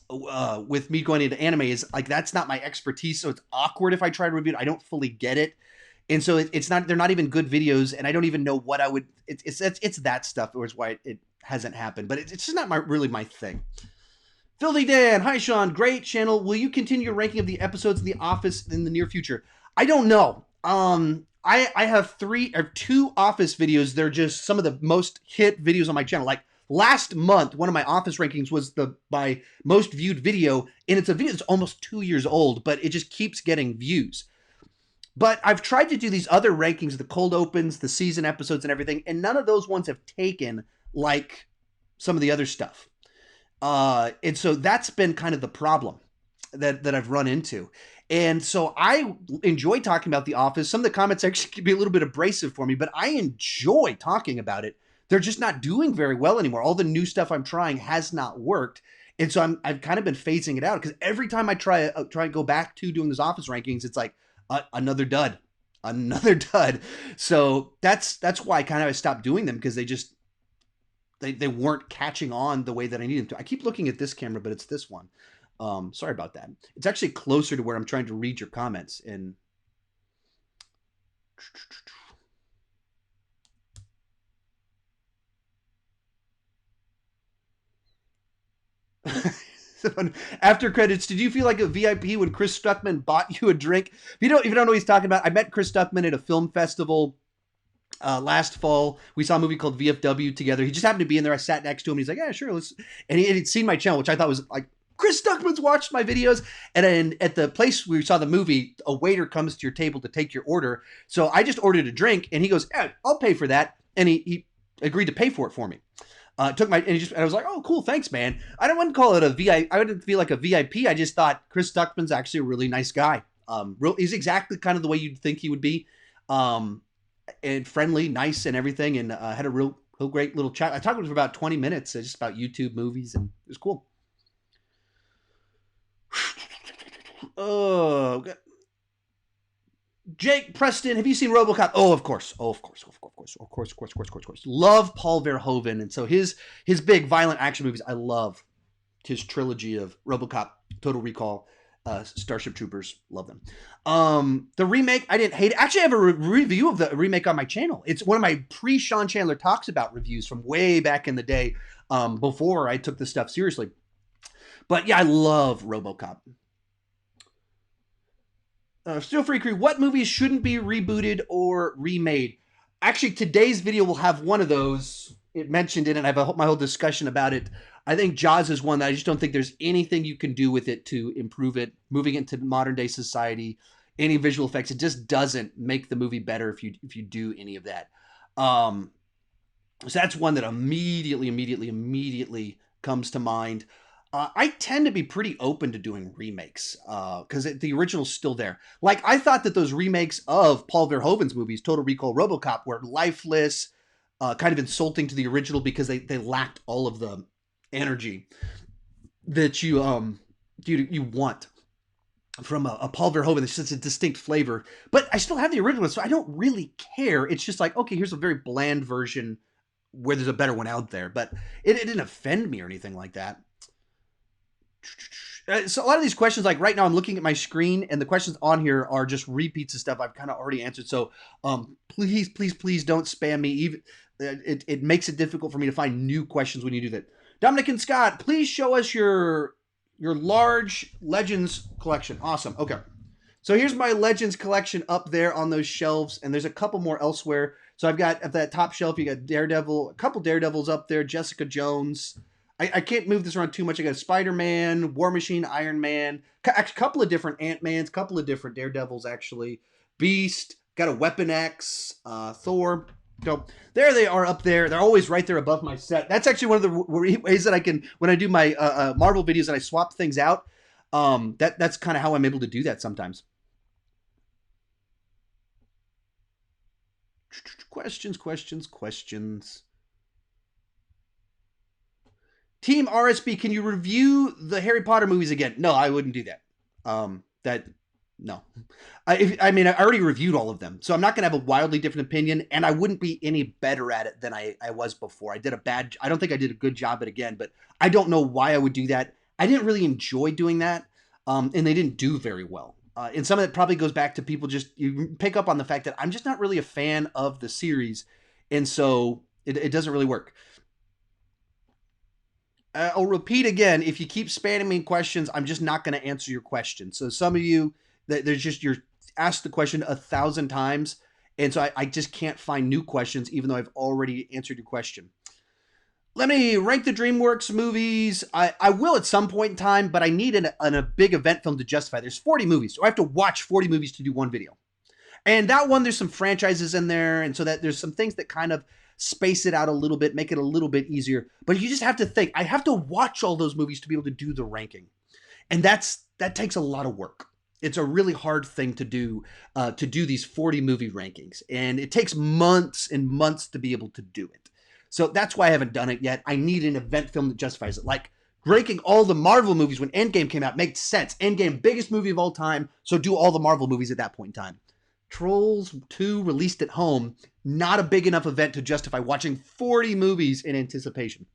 with me going into anime is like, that's not my expertise. So it's awkward if I try to review it. I don't fully get it. And so it's not, they're not even good videos, and I don't even know what I would, it's that stuff, or is why it hasn't happened, but it's just not really my thing. Filthy Dan, hi Sean, great channel. Will you continue your ranking of the episodes of The Office in the near future? I don't know. I have 2 Office videos. They're just some of the most hit videos on my channel. Like last month, one of my Office rankings was my most viewed video, and it's a video that's almost 2 years old, but it just keeps getting views. But I've tried to do these other rankings, the cold opens, the season episodes and everything, and none of those ones have taken like some of the other stuff. And so that's been kind of the problem that I've run into. And so I enjoy talking about The Office. Some of the comments actually can be a little bit abrasive for me, but I enjoy talking about it. They're just not doing very well anymore. All the new stuff I'm trying has not worked. And so I've kind of been phasing it out, because every time I try and go back to doing this Office rankings, it's like another dud. So that's why I kind of stopped doing them, because they weren't catching on the way that I needed them to. I keep looking at this camera, but it's this one. Sorry about that. It's actually closer to where I'm trying to read your comments. And after credits, did you feel like a VIP when Chris Stuckman bought you a drink? If you don't know what he's talking about, I met Chris Stuckman at a film festival last fall. We saw a movie called VFW together. He just happened to be in there. I sat next to him. He's like, yeah, sure, let's. And he'd seen my channel, which I thought was like, Chris Stuckman's watched my videos. And then at the place where we saw the movie, a waiter comes to your table to take your order. So I just ordered a drink, and he goes, yeah, I'll pay for that. And he agreed to pay for it for me. And I was like, oh, cool, thanks, man. I don't want to call it a VIP. I wouldn't feel like a VIP. I just thought Chris Stuckman's actually a really nice guy. He's exactly kind of the way you'd think he would be. And friendly, nice, and everything. And had a real great little chat. I talked with him for about 20 minutes, just about YouTube, movies, and it was cool. Oh, Jake Preston, have you seen RoboCop? Oh, of course. Oh, of course. Of course. Love Paul Verhoeven, and so his big violent action movies. I love his trilogy of RoboCop, Total Recall, Starship Troopers. Love them. The remake, I didn't hate it. Actually, I have a review of the remake on my channel. It's one of my pre-Sean Chandler Talks About reviews from way back in the day, before I took this stuff seriously. But yeah, I love RoboCop. Still Free Crew, what movies shouldn't be rebooted or remade? Actually, today's video will have one of those. It mentioned it, and I have my whole discussion about it. I think Jaws is one that I just don't think there's anything you can do with it to improve it. Moving it to modern day society, any visual effects, it just doesn't make the movie better if you do any of that. So that's one that immediately comes to mind. I tend to be pretty open to doing remakes because the original's still there. Like, I thought that those remakes of Paul Verhoeven's movies, Total Recall, RoboCop, were lifeless, kind of insulting to the original because they lacked all of the energy that you want from a Paul Verhoeven. It's just a distinct flavor. But I still have the original, so I don't really care. It's just like, okay, here's a very bland version where there's a better one out there. But it didn't offend me or anything like that. So a lot of these questions, like right now I'm looking at my screen and the questions on here are just repeats of stuff I've kind of already answered. So please don't spam me. Even it makes it difficult for me to find new questions when you do that. Dominic and Scott, please show us your large Legends collection. Awesome. Okay. So here's my Legends collection up there on those shelves, and there's a couple more elsewhere. So I've got at that top shelf, you got Daredevil, a couple Daredevils up there, Jessica Jones. I can't move this around too much. I got Spider-Man, War Machine, Iron Man, a couple of different Ant-Mans, couple of different Daredevils, actually. Beast, got a Weapon X, Thor. So there they are up there. They're always right there above my set. That's actually one of the ways that I can, when I do my Marvel videos and I swap things out, that's kind of how I'm able to do that sometimes. Questions. Team RSB, can you review the Harry Potter movies again? No, I wouldn't do that. No. I already reviewed all of them, so I'm not going to have a wildly different opinion, and I wouldn't be any better at it than I was before. I don't think I did a good job at it again, but I don't know why I would do that. I didn't really enjoy doing that, and they didn't do very well. And some of that probably goes back to people you pick up on the fact that I'm just not really a fan of the series, and so it doesn't really work. I'll repeat again, if you keep spamming me questions, I'm just not going to answer your question. So some of you, you're asked the question 1,000 times, and so I just can't find new questions, even though I've already answered your question. Let me rank the DreamWorks movies. I will at some point in time, but I need a big event film to justify. There's 40 movies, so I have to watch 40 movies to do one video. And that one, there's some franchises in there, and so that there's some things that kind of space it out a little bit, make it a little bit easier. But you just have to think, I have to watch all those movies to be able to do the ranking. And that takes a lot of work. It's a really hard thing to do these 40 movie rankings. And it takes months and months to be able to do it. So that's why I haven't done it yet. I need an event film that justifies it. Like ranking all the Marvel movies when Endgame came out makes sense. Endgame, biggest movie of all time. So do all the Marvel movies at that point in time. Trolls 2 released at home, not a big enough event to justify watching 40 movies in anticipation.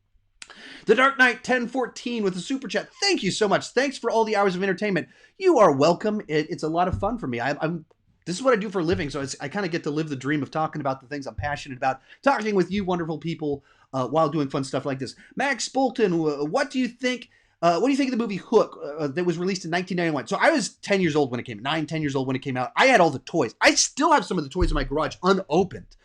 The Dark Knight 1014 with a super chat. Thank you so much. Thanks for all the hours of entertainment. You are welcome. It's a lot of fun for me. This is what I do for a living, so I kind of get to live the dream of talking about the things I'm passionate about, talking with you wonderful people while doing fun stuff like this. Max Bolton, what do you think? What do you think of the movie Hook that was released in 1991? So I was 10 years old when it came out, 10 years old when it came out. I had all the toys. I still have some of the toys in my garage unopened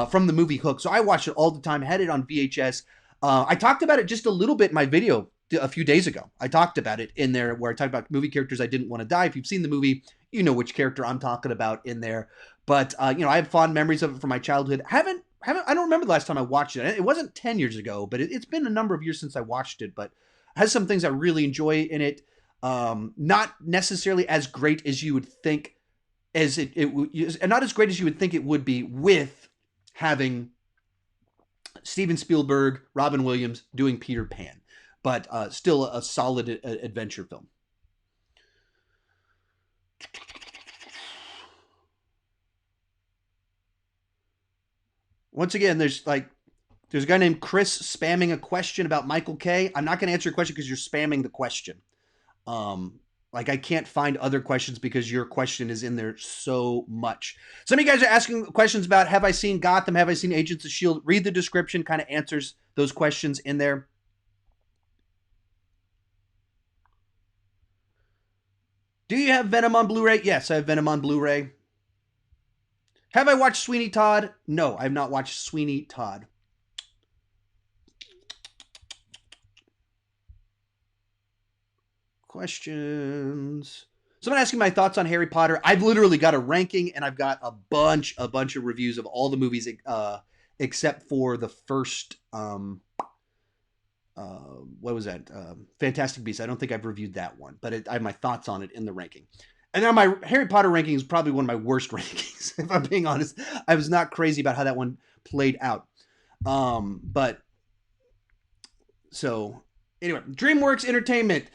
from the movie Hook. So I watched it all the time, had it on VHS. I talked about it just a little bit in my video a few days ago. I talked about it in there where I talked about movie characters I didn't want to die. If you've seen the movie, you know which character I'm talking about in there. But, I have fond memories of it from my childhood. I don't remember the last time I watched it. It wasn't 10 years ago, but it's been a number of years since I watched it. But has some things I really enjoy in it. Not necessarily as great as you would think, and not as great as you would think it would be with having Steven Spielberg, Robin Williams doing Peter Pan, but still a solid adventure film. Once again, there's a guy named Chris spamming a question about Michael K. I'm not going to answer your question because you're spamming the question. Like I can't find other questions because your question is in there so much. Some of you guys are asking questions about, have I seen Gotham? Have I seen Agents of S.H.I.E.L.D.? Read the description, kind of answers those questions in there. Do you have Venom on Blu-ray? Yes, I have Venom on Blu-ray. Have I watched Sweeney Todd? No, I have not watched Sweeney Todd. Questions. Someone asking my thoughts on Harry Potter. I've literally got a ranking and I've got a bunch of reviews of all the movies except for the first what was that? Fantastic Beasts. I don't think I've reviewed that one, but I have my thoughts on it in the ranking. And now my Harry Potter ranking is probably one of my worst rankings, if I'm being honest. I was not crazy about how that one played out. But so anyway, DreamWorks Entertainment.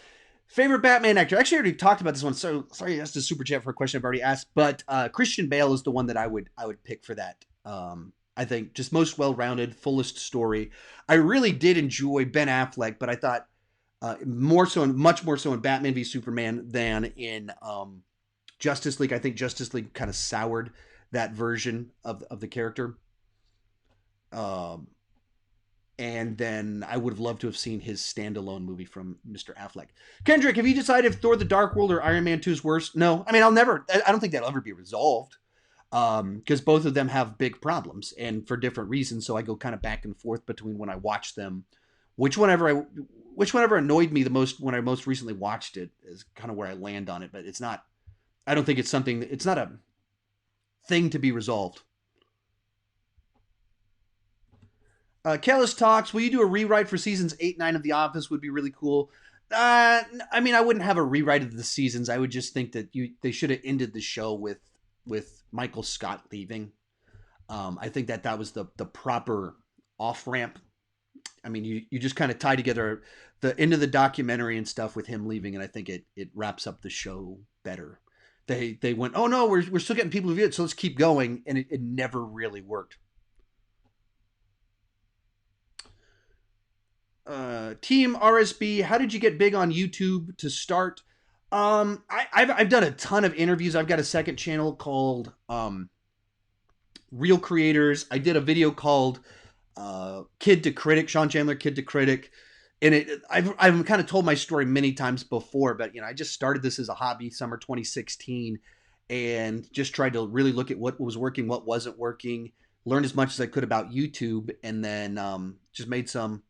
Favorite Batman actor? Actually, I already talked about this one. So sorry, that's a super chat for a question I've already asked. But Christian Bale is the one that I would pick for that. I think just most well-rounded, fullest story. I really did enjoy Ben Affleck, but I thought much more so in Batman v Superman than in Justice League. I think Justice League kind of soured that version of the character. And then I would have loved to have seen his standalone movie from Mr. Affleck. Kendrick, have you decided if Thor the Dark World or Iron Man 2 is worse? No. I mean, I don't think that'll ever be resolved. Because both of them have big problems and for different reasons. So I go kind of back and forth between when I watch them, which whenever annoyed me the most when I most recently watched it is kind of where I land on it. But it's not, I don't think it's not a thing to be resolved. Careless Talks, will you do a rewrite for seasons 8, 9 of The Office? Would be really cool. I mean, I wouldn't have a rewrite of the seasons. I would just think that they should have ended the show with Michael Scott leaving. I think that was the proper off-ramp. I mean, you just kind of tie together the end of the documentary and stuff with him leaving, and I think it wraps up the show better. They went, oh no, we're still getting people to view it, so let's keep going, and it never really worked. Team RSB, how did you get big on YouTube to start? I've done a ton of interviews. I've got a second channel called Real Creators. I did a video called Kid to Critic, Sean Chandler Kid to Critic. And I've kind of told my story many times before, but I just started this as a hobby summer 2016 and just tried to really look at what was working, what wasn't working, learned as much as I could about YouTube, and then just made some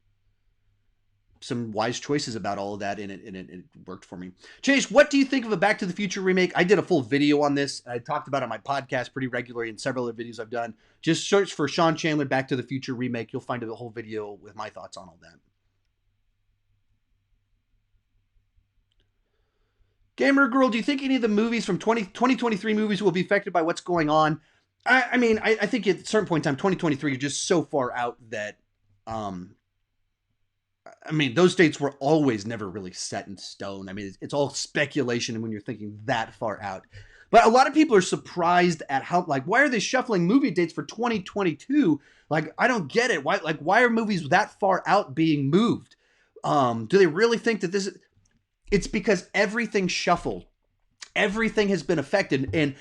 wise choices about all of that, and it worked for me. Chase, what do you think of a Back to the Future remake? I did a full video on this. I talked about it on my podcast pretty regularly and several other videos I've done. Just search for Sean Chandler Back to the Future remake. You'll find a whole video with my thoughts on all that. Gamer Girl, do you think any of the movies from 2023 movies will be affected by what's going on? I mean, I think at a certain point in time, 2023 is just so far out that I mean, those dates were always never really set in stone. I mean, it's all speculation when you're thinking that far out. But a lot of people are surprised at how, why are they shuffling movie dates for 2022? I don't get it. Why are movies that far out being moved? Do they really think that this is... It's because everything shuffled. Everything has been affected. And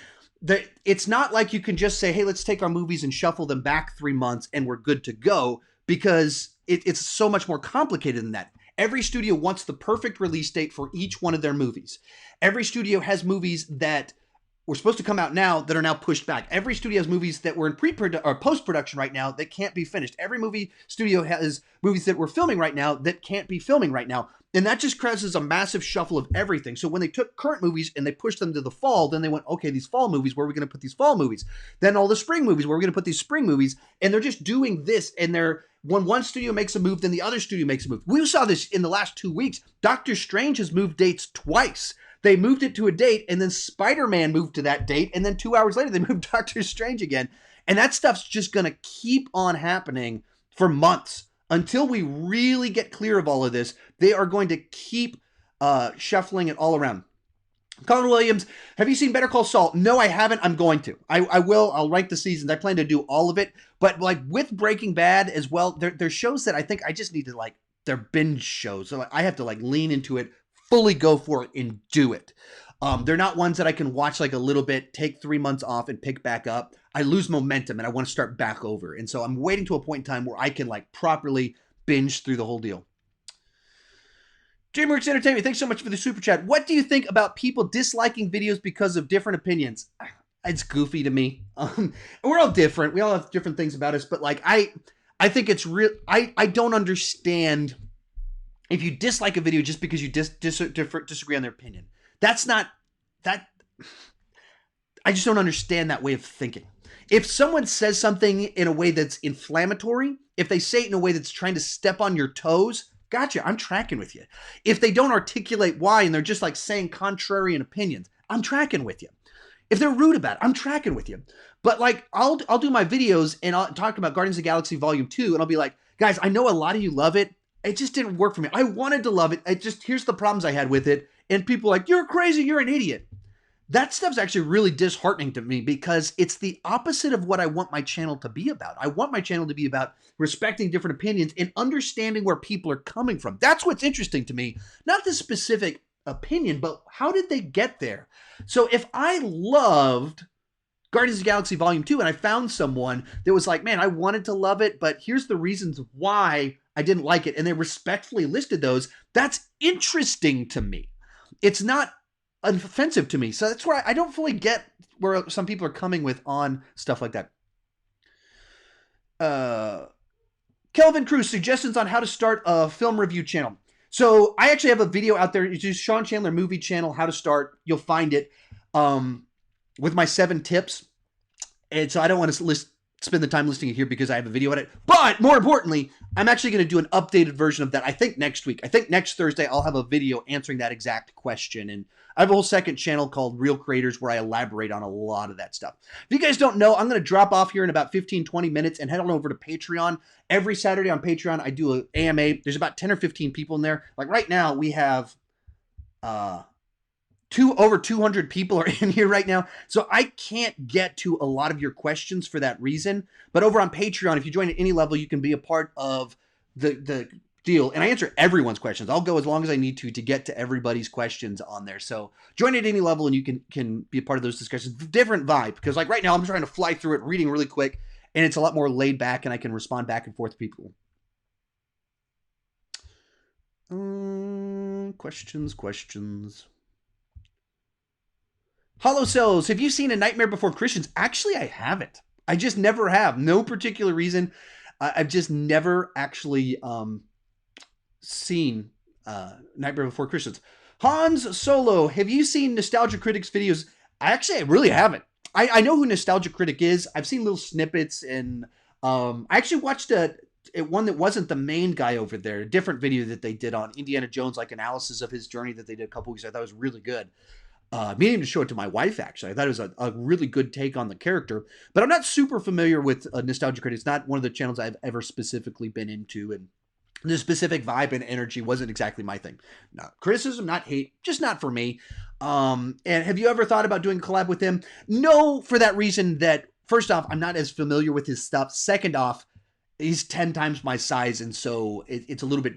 it's not like you can just say, hey, let's take our movies and shuffle them back 3 months and we're good to go, because it's so much more complicated than that. Every studio wants the perfect release date for each one of their movies. Every studio has movies that were supposed to come out now that are now pushed back. Every studio has movies that were in or post-production right now that can't be finished. Every movie studio has movies that we're filming right now that can't be filming right now. And that just causes a massive shuffle of everything. So when they took current movies and they pushed them to the fall, then they went, okay, these fall movies, where are we going to put these fall movies? Then all the spring movies, where are we going to put these spring movies? And they're just doing this, and when one studio makes a move, then the other studio makes a move. We saw this in the last 2 weeks. Doctor Strange has moved dates twice. They moved it to a date, and then Spider-Man moved to that date, and then 2 hours later, they moved Doctor Strange again. And that stuff's just going to keep on happening for months. Until we really get clear of all of this, they are going to keep shuffling it all around. Colin Williams, have you seen Better Call Saul? No, I haven't. I'm going to. I will. I'll rank the seasons. I plan to do all of it. But like with Breaking Bad as well, there's shows that I think I just need to like, they're binge shows. So like, I have to like lean into it, fully go for it and do it. They're not ones that I can watch like a little bit, take 3 months off and pick back up. I lose momentum and I want to start back over. And so I'm waiting to a point in time where I can like properly binge through the whole deal. DreamWorks Entertainment, thanks so much for the super chat. What do you think about people disliking videos because of different opinions? It's goofy to me. We're all different. We all have different things about us, but like I think it's real. I don't understand if you dislike a video just because you disagree on their opinion. That's not that. I just don't understand that way of thinking. If someone says something in a way that's inflammatory, if they say it in a way that's trying to step on your toes, gotcha, I'm tracking with you. If they don't articulate why and they're just like saying contrarian opinions, I'm tracking with you. If they're rude about it, I'm tracking with you. But like, I'll do my videos and I'll talk about Guardians of the Galaxy Volume 2 and I'll be like, guys, I know a lot of you love it. It just didn't work for me. I wanted to love it. Here's the problems I had with it. And people are like, you're crazy, you're an idiot. That stuff's actually really disheartening to me because it's the opposite of what I want my channel to be about. I want my channel to be about respecting different opinions and understanding where people are coming from. That's what's interesting to me. Not the specific opinion, but how did they get there? So if I loved Guardians of the Galaxy Volume 2 and I found someone that was like, man, I wanted to love it, but here's the reasons why I didn't like it, and they respectfully listed those, that's interesting to me. It's not offensive to me. So that's where I don't fully get where some people are coming with on stuff like that. Kelvin Cruz, suggestions on how to start a film review channel. So I actually have a video out there. It's just Sean Chandler Movie Channel, how to start. You'll find it with my 7 tips. And so I don't want to spend the time listing it here because I have a video on it. But more importantly, I'm actually going to do an updated version of that. I think next week. I think next Thursday I'll have a video answering that exact question. And I have a whole second channel called Real Creators where I elaborate on a lot of that stuff. If you guys don't know, I'm going to drop off here in about 15, 20 minutes and head on over to Patreon. Every Saturday on Patreon, I do an AMA. There's about 10 or 15 people in there. Like right now, we have over 200 people are in here right now. So I can't get to a lot of your questions for that reason. But over on Patreon, if you join at any level, you can be a part of the deal. And I answer everyone's questions. I'll go as long as I need to get to everybody's questions on there. So join at any level and you can be a part of those discussions. Different vibe. Because like right now, I'm trying to fly through it, reading really quick. And it's a lot more laid back and I can respond back and forth to people. Questions. Hollow Cells, have you seen A Nightmare Before Christmas? Actually, I haven't. I just never have. No particular reason. I've just never actually seen Nightmare Before Christmas. Hans Solo, have you seen Nostalgia Critic's videos? I really haven't. I know who Nostalgia Critic is. I've seen little snippets and I actually watched one that wasn't the main guy over there, a different video that they did on Indiana Jones, like analysis of his journey that they did a couple weeks ago. I thought it was really good. Meaning to show it to my wife, actually. I thought it was a really good take on the character. But I'm not super familiar with Nostalgia Critic. It's not one of the channels I've ever specifically been into. And the specific vibe and energy wasn't exactly my thing. Not criticism, not hate, just not for me. And have you ever thought about doing a collab with him? No, for that reason that, first off, I'm not as familiar with his stuff. Second off, he's 10 times my size. And so it's a little bit...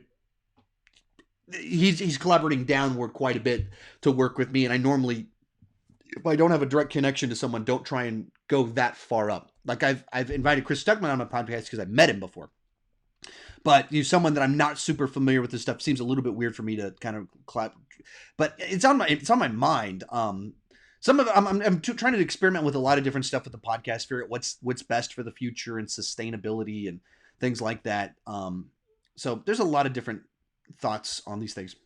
He's collaborating downward quite a bit to work with me. And I normally, if I don't have a direct connection to someone, don't try and go that far up. Like I've invited Chris Stuckman on my podcast because I've met him before. But someone that I'm not super familiar with this stuff seems a little bit weird for me to kind of collab. But it's on my mind. I'm trying to experiment with a lot of different stuff with the podcast, figure out what's best for the future and sustainability and things like that. So there's a lot of different thoughts on these things.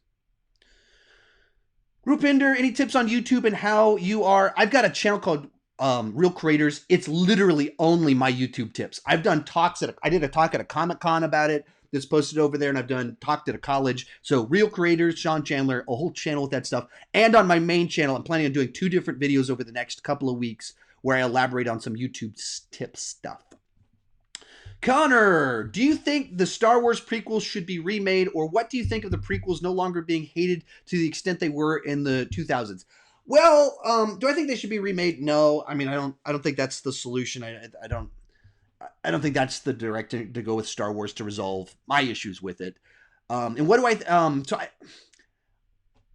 Rupinder, any tips on YouTube and how you are? I've got a channel called Real Creators. It's literally only my YouTube tips. I've done talks I did a talk at a Comic-Con about it that's posted over there, and I've talked at a college. So Real Creators, Sean Chandler, a whole channel with that stuff. And on my main channel, I'm planning on doing 2 different videos over the next couple of weeks where I elaborate on some YouTube tip stuff. Connor, do you think the Star Wars prequels should be remade, or what do you think of the prequels no longer being hated to the extent they were in the 2000s? Well, do I think they should be remade? No. I mean, I don't think that's the solution. I don't think that's the direction to go with Star Wars to resolve my issues with it. And what do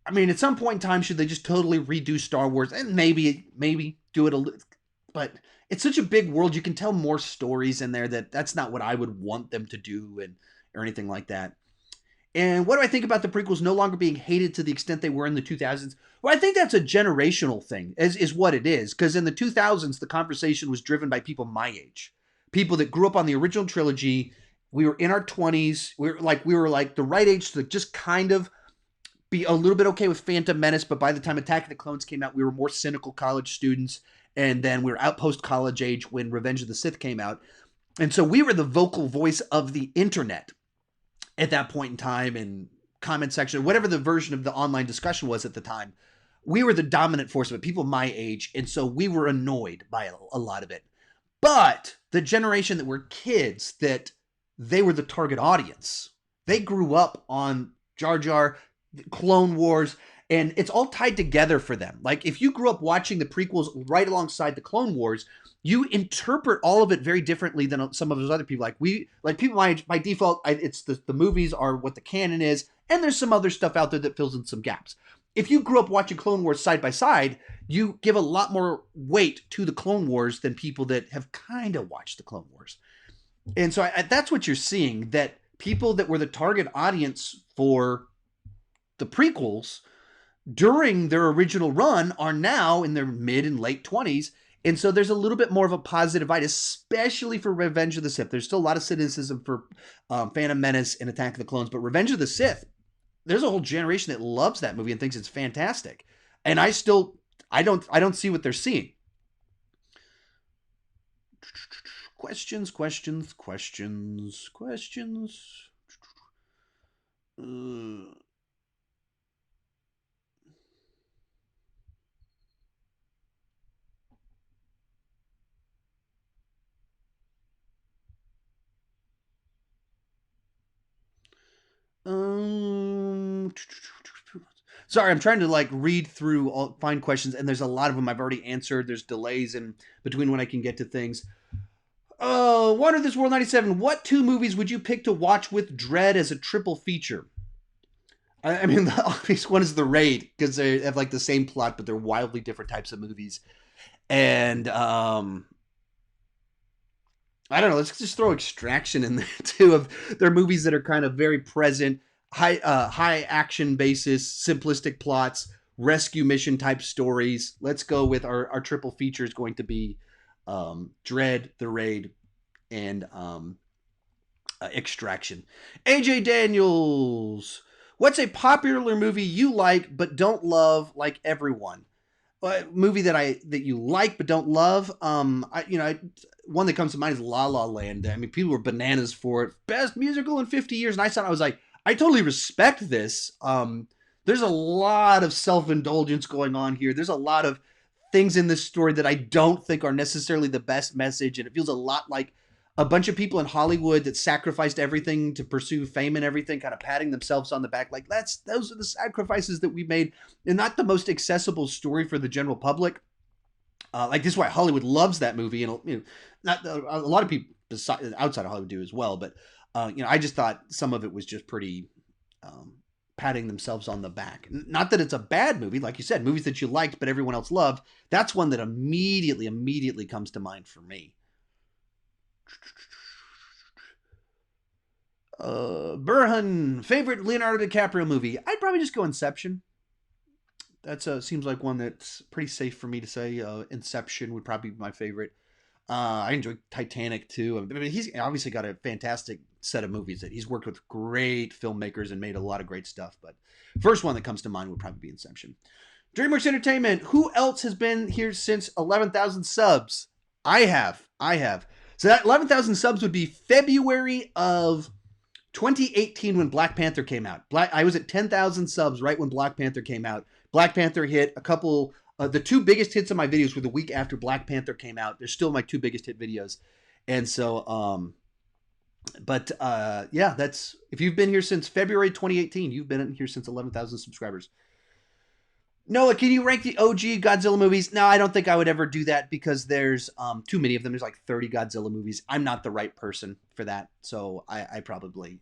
I mean, at some point in time, should they just totally redo Star Wars and maybe do it a little? But it's such a big world. You can tell more stories in there that's not what I would want them to do and or anything like that. And what do I think about the prequels no longer being hated to the extent they were in the 2000s? Well, I think that's a generational thing, is what it is. Because in the 2000s, the conversation was driven by people my age, people that grew up on the original trilogy. We were in our 20s. We were like the right age to just kind of be a little bit okay with Phantom Menace, but by the time Attack of the Clones came out, we were more cynical college students, and then we were out post college age when Revenge of the Sith came out, and so we were the vocal voice of the internet at that point in time, and comment section, whatever the version of the online discussion was at the time. We were the dominant force of it, people my age, and so we were annoyed by a lot of it. But the generation that were kids, that they were the target audience. They grew up on Jar Jar, Clone Wars, and it's all tied together for them. Like if you grew up watching the prequels right alongside the Clone Wars, you interpret all of it very differently than some of those other people. Like people my age, by default, it's the movies are what the canon is, and there's some other stuff out there that fills in some gaps. If you grew up watching Clone Wars side by side, you give a lot more weight to the Clone Wars than people that have kind of watched the Clone Wars. And so that's what you're seeing, that people that were the target audience for the prequels during their original run are now in their mid and late 20s. And so there's a little bit more of a positive vibe, especially for Revenge of the Sith. There's still a lot of cynicism for Phantom Menace and Attack of the Clones, but Revenge of the Sith, there's a whole generation that loves that movie and thinks it's fantastic. And I don't see what they're seeing. Questions. Sorry, I'm trying to like read through, find questions, and there's a lot of them I've already answered. There's delays in between when I can get to things. Wonder This World 97. What two movies would you pick to watch with dread as a triple feature? I mean, the obvious one is The Raid, because they have like the same plot, but they're wildly different types of movies. And I don't know. Let's just throw Extraction in there too. Of their movies that are kind of very present, high action basis, simplistic plots, rescue mission type stories. Let's go with our triple feature is going to be Dread, The Raid, and Extraction. AJ Daniels, what's a popular movie you like but don't love like everyone? Movie that you like but don't love. One that comes to mind is La La Land. I mean, people were bananas for it. Best musical in 50 years. And I was like, I totally respect this. There's a lot of self-indulgence going on here. There's a lot of things in this story that I don't think are necessarily the best message. And it feels a lot like a bunch of people in Hollywood that sacrificed everything to pursue fame and everything, kind of patting themselves on the back. Like those are the sacrifices that we made, and not the most accessible story for the general public. Like this is why Hollywood loves that movie, and not a lot of people outside of Hollywood do as well. But I just thought some of it was just pretty patting themselves on the back. Not that it's a bad movie, like you said, movies that you liked but everyone else loved. That's one that immediately comes to mind for me. Burhan, favorite Leonardo DiCaprio movie? I'd probably just go Inception. That seems like one that's pretty safe for me to say. Inception would probably be my favorite. I enjoy Titanic too. I mean, he's obviously got a fantastic set of movies that he's worked with great filmmakers and made a lot of great stuff. But first one that comes to mind would probably be Inception. DreamWorks Entertainment. Who else has been here since 11,000 subs? I have. So that 11,000 subs would be February of 2018 when Black Panther came out. I was at 10,000 subs right when Black Panther came out. Black Panther hit a couple. The two biggest hits of my videos were the week after Black Panther came out. They're still my two biggest hit videos. And so, yeah, that's, if you've been here since February 2018, you've been here since 11,000 subscribers. Noah, can you rank the OG Godzilla movies? No, I don't think I would ever do that because there's too many of them. There's like 30 Godzilla movies. I'm not the right person for that, so I probably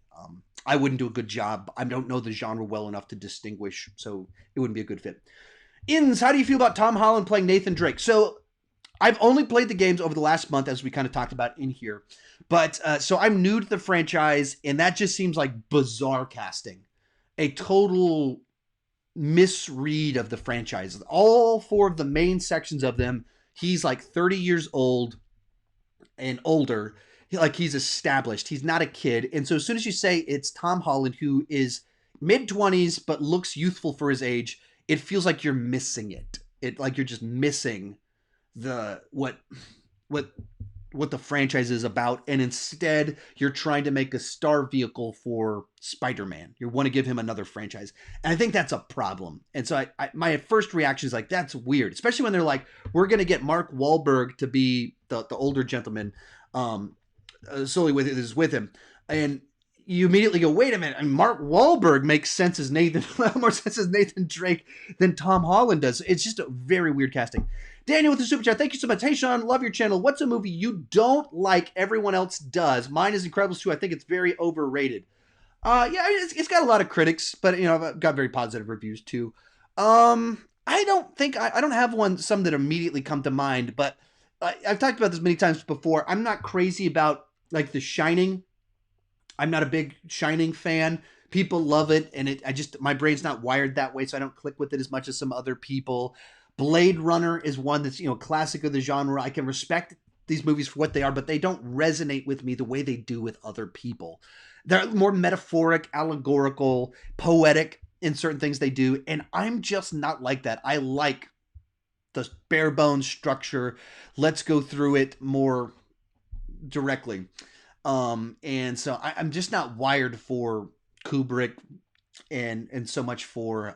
I wouldn't do a good job. I don't know the genre well enough to distinguish, so it wouldn't be a good fit. Inns, how do you feel about Tom Holland playing Nathan Drake? So I've only played the games over the last month, as we kind of talked about in here, but so I'm new to the franchise, and that just seems like bizarre casting, a total misread of the franchise. All four of the main sections of them, he's like 30 years old and older. Like he's established. He's not a kid. And so as soon as you say it's Tom Holland, who is mid 20s but looks youthful for his age, it feels like you're missing it. It like you're just missing the what what the franchise is about, and instead you're trying to make a star vehicle for Spider-Man. You want to give him another franchise, and I think that's a problem. And so my first reaction is like, that's weird, especially when they're like, we're going to get Mark Wahlberg to be the older gentleman, solely with him, and you immediately go, wait a minute. I mean, Mark Wahlberg makes sense as Nathan, more sense as Nathan Drake than Tom Holland does. It's just a very weird casting. Daniel with the super chat. Thank you so much. Hey, Sean, love your channel. What's a movie you don't like everyone else does? Mine is Incredibles 2. I think it's very overrated. Yeah, it's got a lot of critics, but I've got very positive reviews too. I don't have some that immediately come to mind, but I've talked about this many times before. I'm not crazy about like The Shining. I'm not a big Shining fan. People love it, and my brain's not wired that way, so I don't click with it as much as some other people. Blade Runner is one that's, a classic of the genre. I can respect these movies for what they are, but they don't resonate with me the way they do with other people. They're more metaphoric, allegorical, poetic in certain things they do, and I'm just not like that. I like the bare bones structure. Let's go through it more directly. And so I'm just not wired for Kubrick and so much for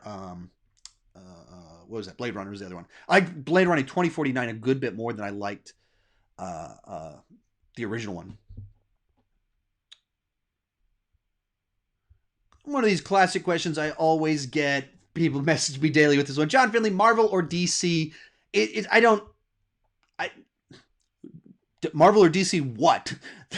what was that? Blade Runner was the other one. I like Blade Runner 2049 a good bit more than I liked the original one. One of these classic questions I always get. People message me daily with this one. John Finley, Marvel or DC? Marvel or DC what?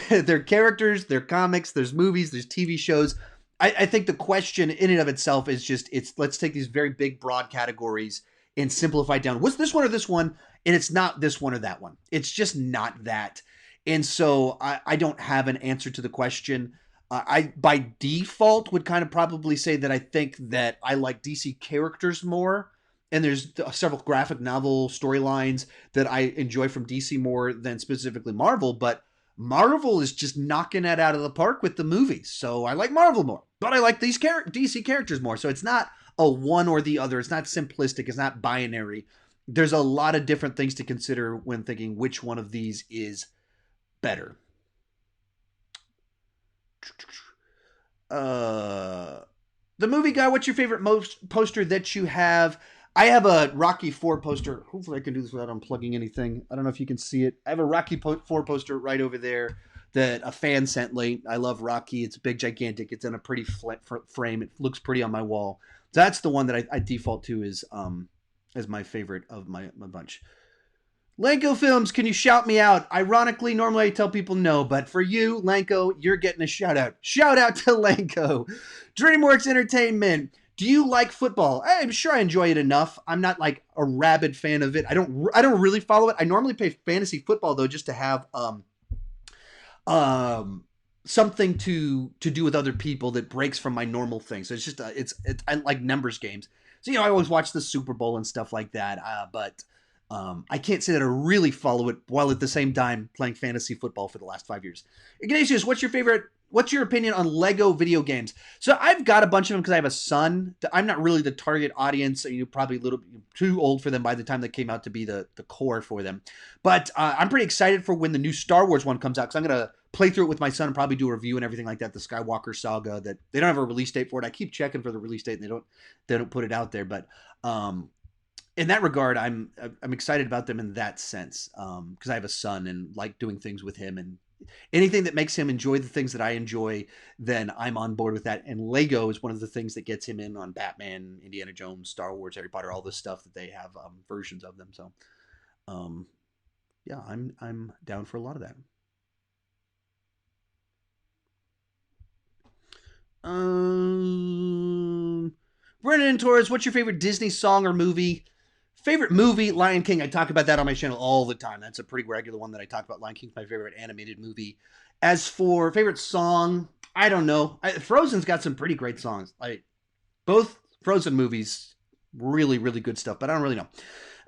They're characters, they're comics, there's movies, there's TV shows. I think the question in and of itself is let's take these very big broad categories and simplify it down. What's this one or this one? And it's not this one or that one. It's just not that. And so I don't have an answer to the question. I by default would kind of probably say that I think that I like DC characters more. And there's several graphic novel storylines that I enjoy from DC more than specifically Marvel. But Marvel is just knocking that out of the park with the movies. So I like Marvel more. But I like these DC characters more. So it's not a one or the other. It's not simplistic. It's not binary. There's a lot of different things to consider when thinking which one of these is better. The movie guy, what's your favorite poster that you have? I have a Rocky 4 poster. Hopefully I can do this without unplugging anything. I don't know if you can see it. I have a Rocky 4 poster right over there that a fan sent late. I love Rocky. It's big, gigantic. It's in a pretty flat frame. It looks pretty on my wall. That's the one that I default to as my favorite of my bunch. Lanko Films, can you shout me out? Ironically, normally I tell people no, but for you, Lanko, you're getting a shout out. Shout out to Lanko. DreamWorks Entertainment. Do you like football? I'm sure I enjoy it enough. I'm not like a rabid fan of it. I don't really follow it. I normally play fantasy football though, just to have something to do with other people that breaks from my normal thing. So it's just I like numbers games. So I always watch the Super Bowl and stuff like that. But I can't say that I really follow it while at the same time playing fantasy football for the last 5 years. Ignatius, what's your opinion on Lego video games? So I've got a bunch of them because I have a son. I'm not really the target audience. You're probably a little too old for them by the time they came out to be the core for them. But I'm pretty excited for when the new Star Wars one comes out because I'm going to play through it with my son and probably do a review and everything like that. The Skywalker saga, that they don't have a release date for it. I keep checking for the release date and they don't put it out there. But in that regard, I'm excited about them in that sense because I have a son and like doing things with him and anything that makes him enjoy the things that I enjoy, then I'm on board with that. And Lego is one of the things that gets him in on Batman, Indiana Jones, Star Wars, Harry Potter, all this stuff that they have versions of them. So, yeah, I'm down for a lot of that. Brennan Torres, what's your favorite Disney song or movie? Favorite movie, Lion King. I talk about that on my channel all the time. That's a pretty regular one that I talk about. Lion King's my favorite animated movie. As for favorite song, I don't know. Frozen's got some pretty great songs. Both Frozen movies, really, really good stuff, but I don't really know.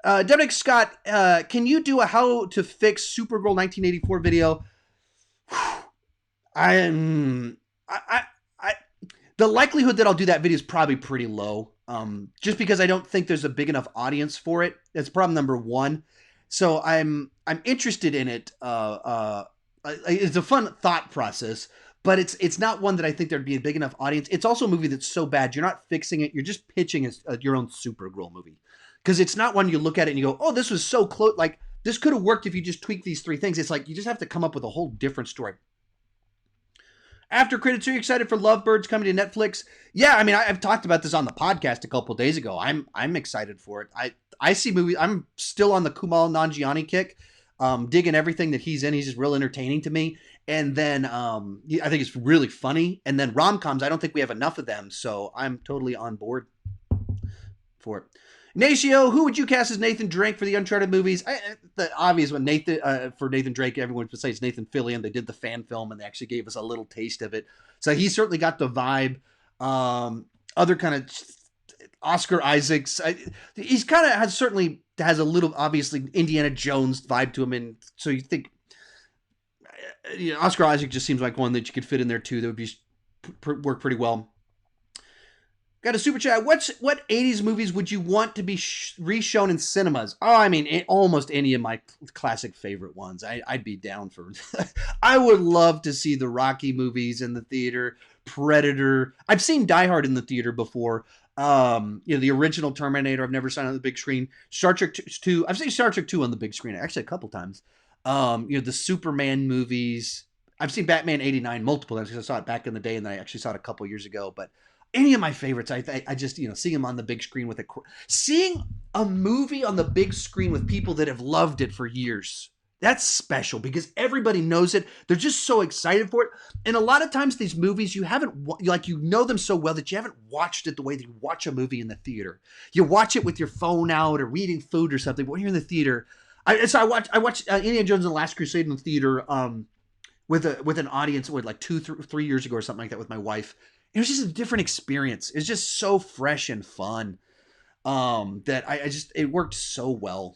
Dominic Scott, can you do a how to fix Supergirl 1984 video? The likelihood that I'll do that video is probably pretty low. Just because I don't think there's a big enough audience for it. That's problem number one. So I'm interested in it. It's a fun thought process, but it's not one that I think there'd be a big enough audience. It's also a movie that's so bad you're not fixing it. You're just pitching your own Supergirl movie, because it's not one you look at it and you go, oh, this was so close. Like, this could have worked if you just tweaked these three things. It's like you just have to come up with a whole different story. After Critics, are you excited for Lovebirds coming to Netflix? Yeah, I mean, I've talked about this on the podcast a couple of days ago. I'm excited for it. I see movies. I'm still on the Kumail Nanjiani kick, digging everything that he's in. He's just real entertaining to me. And then I think it's really funny. And then rom-coms, I don't think we have enough of them, so I'm totally on board for it. Natio, who would you cast as Nathan Drake for the Uncharted movies? The obvious one, for Nathan Drake, everyone would say it's Nathan Fillion. They did the fan film, and they actually gave us a little taste of it. So he certainly got the vibe. Other kind of Oscar Isaacs. He's kind of has a little, obviously, Indiana Jones vibe to him. And so you think Oscar Isaac just seems like one that you could fit in there, too. That would work pretty well. Got a super chat. What 80s movies would you want to be re-shown in cinemas? Oh, I mean, almost any of my classic favorite ones. I'd be down for. I would love to see the Rocky movies in the theater. Predator. I've seen Die Hard in the theater before. The original Terminator. I've never seen on the big screen. Star Trek 2. I've seen Star Trek 2 on the big screen actually a couple times. The Superman movies. I've seen Batman '89 multiple times because I saw it back in the day, and then I actually saw it a couple years ago, but. Any of my favorites, I just, seeing them on the big screen seeing a movie on the big screen with people that have loved it for years. That's special because everybody knows it. They're just so excited for it. And a lot of times these movies, you know them so well that you haven't watched it the way that you watch a movie in the theater. You watch it with your phone out or eating food or something. When you're in the theater, I watched Indiana Jones and the Last Crusade in the theater with an audience like 3 years ago or something like that with my wife. It was just a different experience. It's just so fresh and fun that it worked so well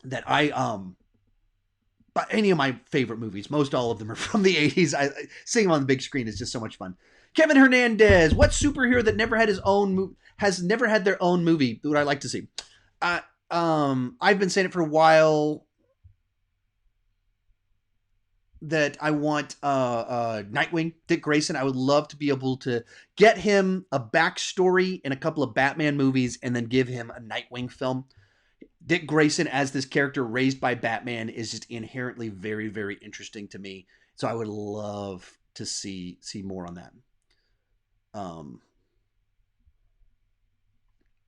that but any of my favorite movies, most all of them are from the 80s. Seeing them on the big screen is just so much fun. Kevin Hernandez, what superhero that never has never had their own movie would I like to see? I've been saying it for a while. That I want Nightwing, Dick Grayson. I would love to be able to get him a backstory in a couple of Batman movies and then give him a Nightwing film. Dick Grayson as this character raised by Batman is just inherently very, very interesting to me. So I would love to see more on that.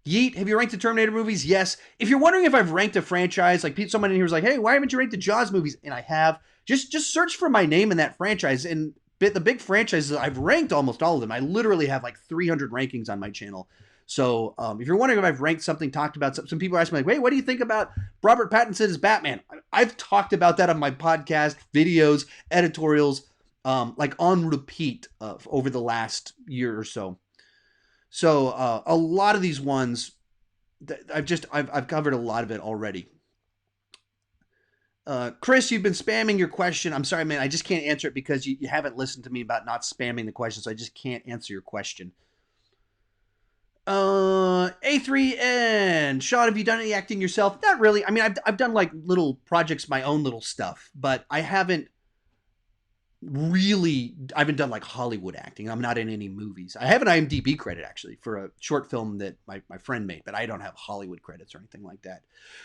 Yeet, have you ranked the Terminator movies? Yes. If you're wondering if I've ranked a franchise, like someone in here was like, hey, why haven't you ranked the Jaws movies? And I have. Just search for my name in that franchise. And the big franchises, I've ranked almost all of them. I literally have like 300 rankings on my channel. So if you're wondering if I've ranked something, talked about some people ask me like, wait, what do you think about Robert Pattinson as Batman? I've talked about that on my podcast, videos, editorials, like on repeat over the last year or so. So a lot of these ones, I've covered a lot of it already. Chris, you've been spamming your question. I'm sorry, man. I just can't answer it because you haven't listened to me about not spamming the question, so I just can't answer your question. A3N. Sean, have you done any acting yourself? Not really. I mean, I've done like little projects, my own little stuff, but I haven't really, I haven't done like Hollywood acting. I'm not in any movies. I have an IMDb credit actually for a short film that my friend made, but I don't have Hollywood credits or anything like that.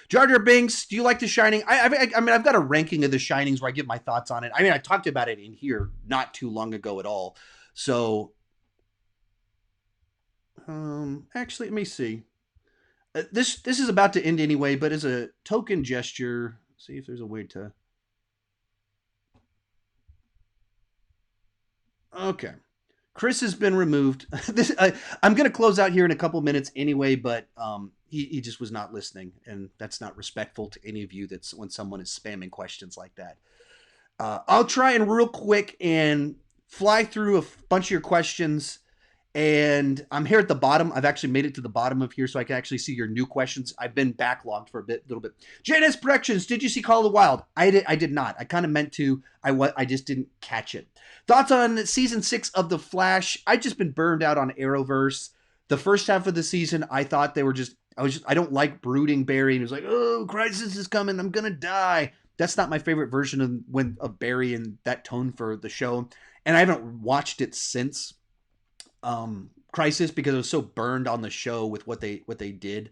Jar Jar Binks, do you like The Shining? I mean, I've got a ranking of The Shinings where I give my thoughts on it. I mean, I talked about it in here not too long ago at all. So, actually, let me see. This is about to end anyway, but as a token gesture, see if there's a way to. Okay. Chris has been removed. I'm going to close out here in a couple minutes anyway, but he just was not listening, and that's not respectful to any of you. That's when someone is spamming questions like that. I'll try and real quick and fly through a bunch of your questions. And I'm here at the bottom. I've actually made it to the bottom of here so I can actually see your new questions. I've been backlogged for a little bit. JNS Productions, did you see Call of the Wild? I did not. I kind of meant to. I just didn't catch it. Thoughts on season 6 of The Flash? I've just been burned out on Arrowverse. The first half of the season, I thought they were I don't like brooding Barry. And it was like, oh, crisis is coming. I'm going to die. That's not my favorite version of Barry and that tone for the show. And I haven't watched it since Crisis because I was so burned on the show with what they did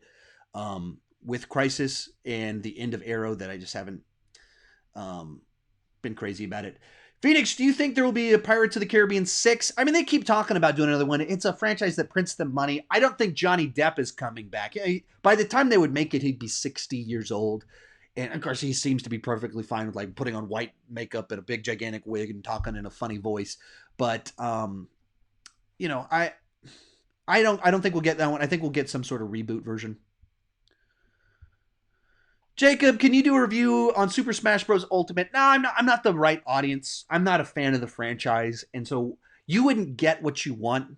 with Crisis and the end of Arrow that I just haven't been crazy about it. Phoenix, do you think there will be a Pirates of the Caribbean 6? I mean, they keep talking about doing another one. It's a franchise that prints them money. I don't think Johnny Depp is coming back. By the time they would make it, he'd be 60 years old. And of course, he seems to be perfectly fine with like putting on white makeup and a big gigantic wig and talking in a funny voice. But you know, I don't think we'll get that one. I think we'll get some sort of reboot version. Jacob, can you do a review on Super Smash Bros. Ultimate? No, I'm not the right audience. I'm not a fan of the franchise, and so you wouldn't get what you want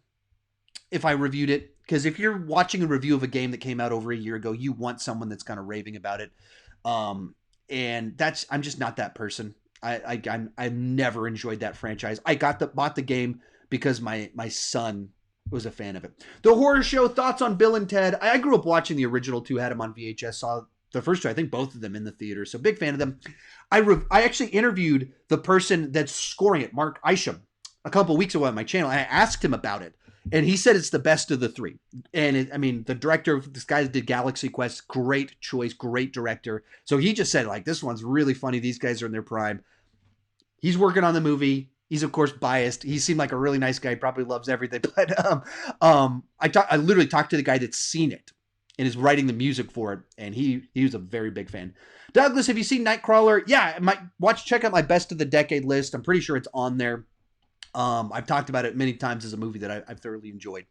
if I reviewed it. Because if you're watching a review of a game that came out over a year ago, you want someone that's kind of raving about it. And I'm just not that person. I've never enjoyed that franchise. I bought the game because my son was a fan of it. The Horror Show, thoughts on Bill and Ted? I grew up watching the original two, had them on VHS, saw the first two, I think both of them in the theater, so big fan of them. I actually interviewed the person that's scoring it, Mark Isham, a couple weeks ago on my channel, and I asked him about it, and he said it's the best of the three. And I mean, the director of this guy that did Galaxy Quest, great choice, great director. So he just said, like, this one's really funny. These guys are in their prime. He's working on the movie. He's of course biased. He seemed like a really nice guy. He probably loves everything. But I literally talked to the guy that's seen it and is writing the music for it, and he was a very big fan. Douglas, have you seen Nightcrawler? Yeah, check out my best of the decade list. I'm pretty sure it's on there. I've talked about it many times as a movie that I've thoroughly enjoyed.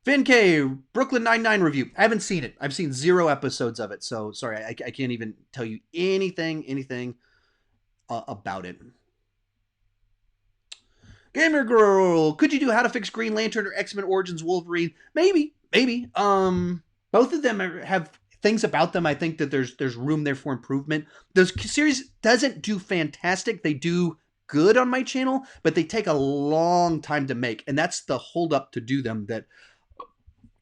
Finn K, Brooklyn Nine-Nine review. I haven't seen it. I've seen 0 episodes of it, so sorry, I can't even tell you anything about it. Gamer Girl, could you do How to Fix Green Lantern or X-Men Origins Wolverine? Maybe. Both of them have things about them. I think that there's room there for improvement. The series doesn't do fantastic. They do good on my channel, but they take a long time to make, and that's the holdup to do them. That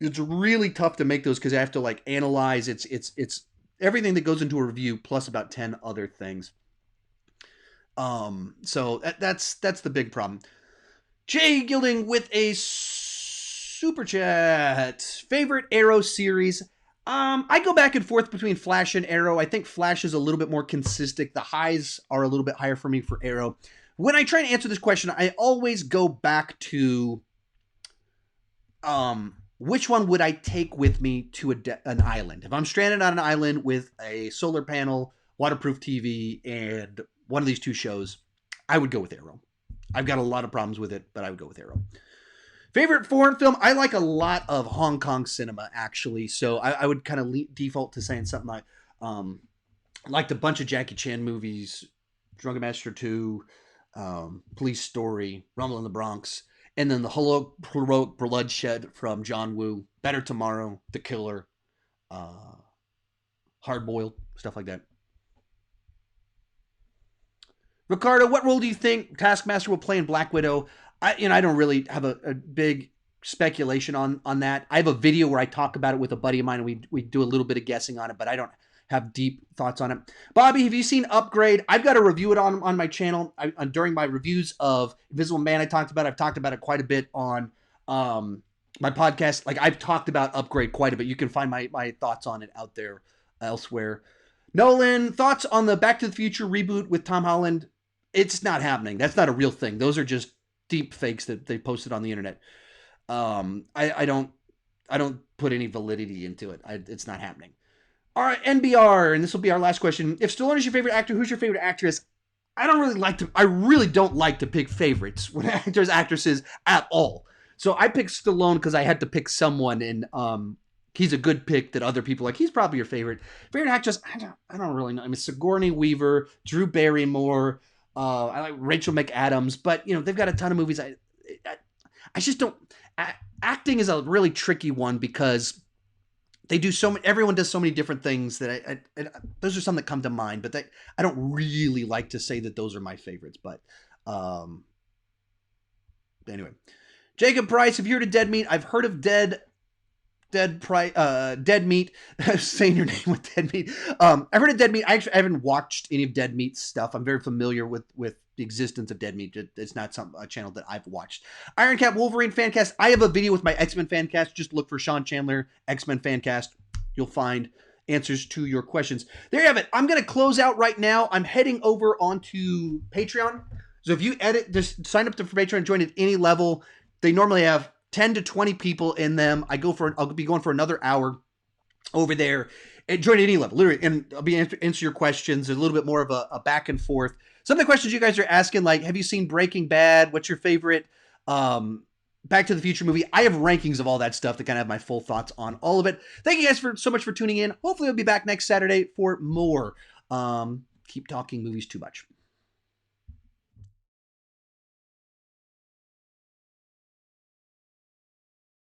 it's really tough to make those because I have to like analyze. It's everything that goes into a review plus about 10 other things. So that's the big problem. Jay Gilding with a super chat. Favorite Arrow series? I go back and forth between Flash and Arrow. I think Flash is a little bit more consistent. The highs are a little bit higher for me for Arrow. When I try to answer this question, I always go back to which one would I take with me to an island? If I'm stranded on an island with a solar panel, waterproof TV, and one of these two shows, I would go with Arrow. I've got a lot of problems with it, but I would go with Arrow. Favorite foreign film? I like a lot of Hong Kong cinema, actually. So I would kind of default to saying something like, liked a bunch of Jackie Chan movies, Drunken Master 2, Police Story, Rumble in the Bronx, and then the heroic bloodshed from John Woo, Better Tomorrow, The Killer, Hard Boiled, stuff like that. Ricardo, what role do you think Taskmaster will play in Black Widow? I don't really have a big speculation on that. I have a video where I talk about it with a buddy of mine, and we do a little bit of guessing on it, but I don't have deep thoughts on it. Bobby, have you seen Upgrade? I've got to review it on my channel. During my reviews of Invisible Man, I've talked about it quite a bit on my podcast. Like, I've talked about Upgrade quite a bit. You can find my thoughts on it out there elsewhere. Nolan, thoughts on the Back to the Future reboot with Tom Holland? It's not happening. That's not a real thing. Those are just deep fakes that they posted on the internet. I don't put any validity into it. It's not happening. All right, NBR, and this will be our last question. If Stallone is your favorite actor, who's your favorite actress? I really don't like to pick favorites when actors, actresses at all. So I picked Stallone because I had to pick someone, and he's a good pick that other people like. He's probably your favorite. Favorite actress? I don't really know. I mean, Sigourney Weaver, Drew Barrymore. I like Rachel McAdams, but they've got a ton of movies. I just don't. Acting is a really tricky one because they do everyone does so many different things that those are some that come to mind, but I don't really like to say that those are my favorites. But anyway, Jacob Price, if you're to Dead Meat, I've heard of Dead Meat. Saying your name with Dead Meat. I've heard of Dead Meat. I haven't watched any of Dead Meat's stuff. I'm very familiar with the existence of Dead Meat. It's not a channel that I've watched. Iron Cat Wolverine Fancast. I have a video with my X-Men Fancast. Just look for Sean Chandler X-Men Fancast. You'll find answers to your questions. There you have it. I'm going to close out right now. I'm heading over onto Patreon. So if you just sign up for Patreon, join at any level. They normally have 10 to 20 people in them. I'll be going for another hour over there. And join at any level, literally, and I'll be answer your questions. There's a little bit more of a back and forth. Some of the questions you guys are asking, like, have you seen Breaking Bad? What's your favorite Back to the Future movie? I have rankings of all that stuff to kind of have my full thoughts on all of it. Thank you guys so much for tuning in. Hopefully, we'll be back next Saturday for more Keep Talking Movies Too Much.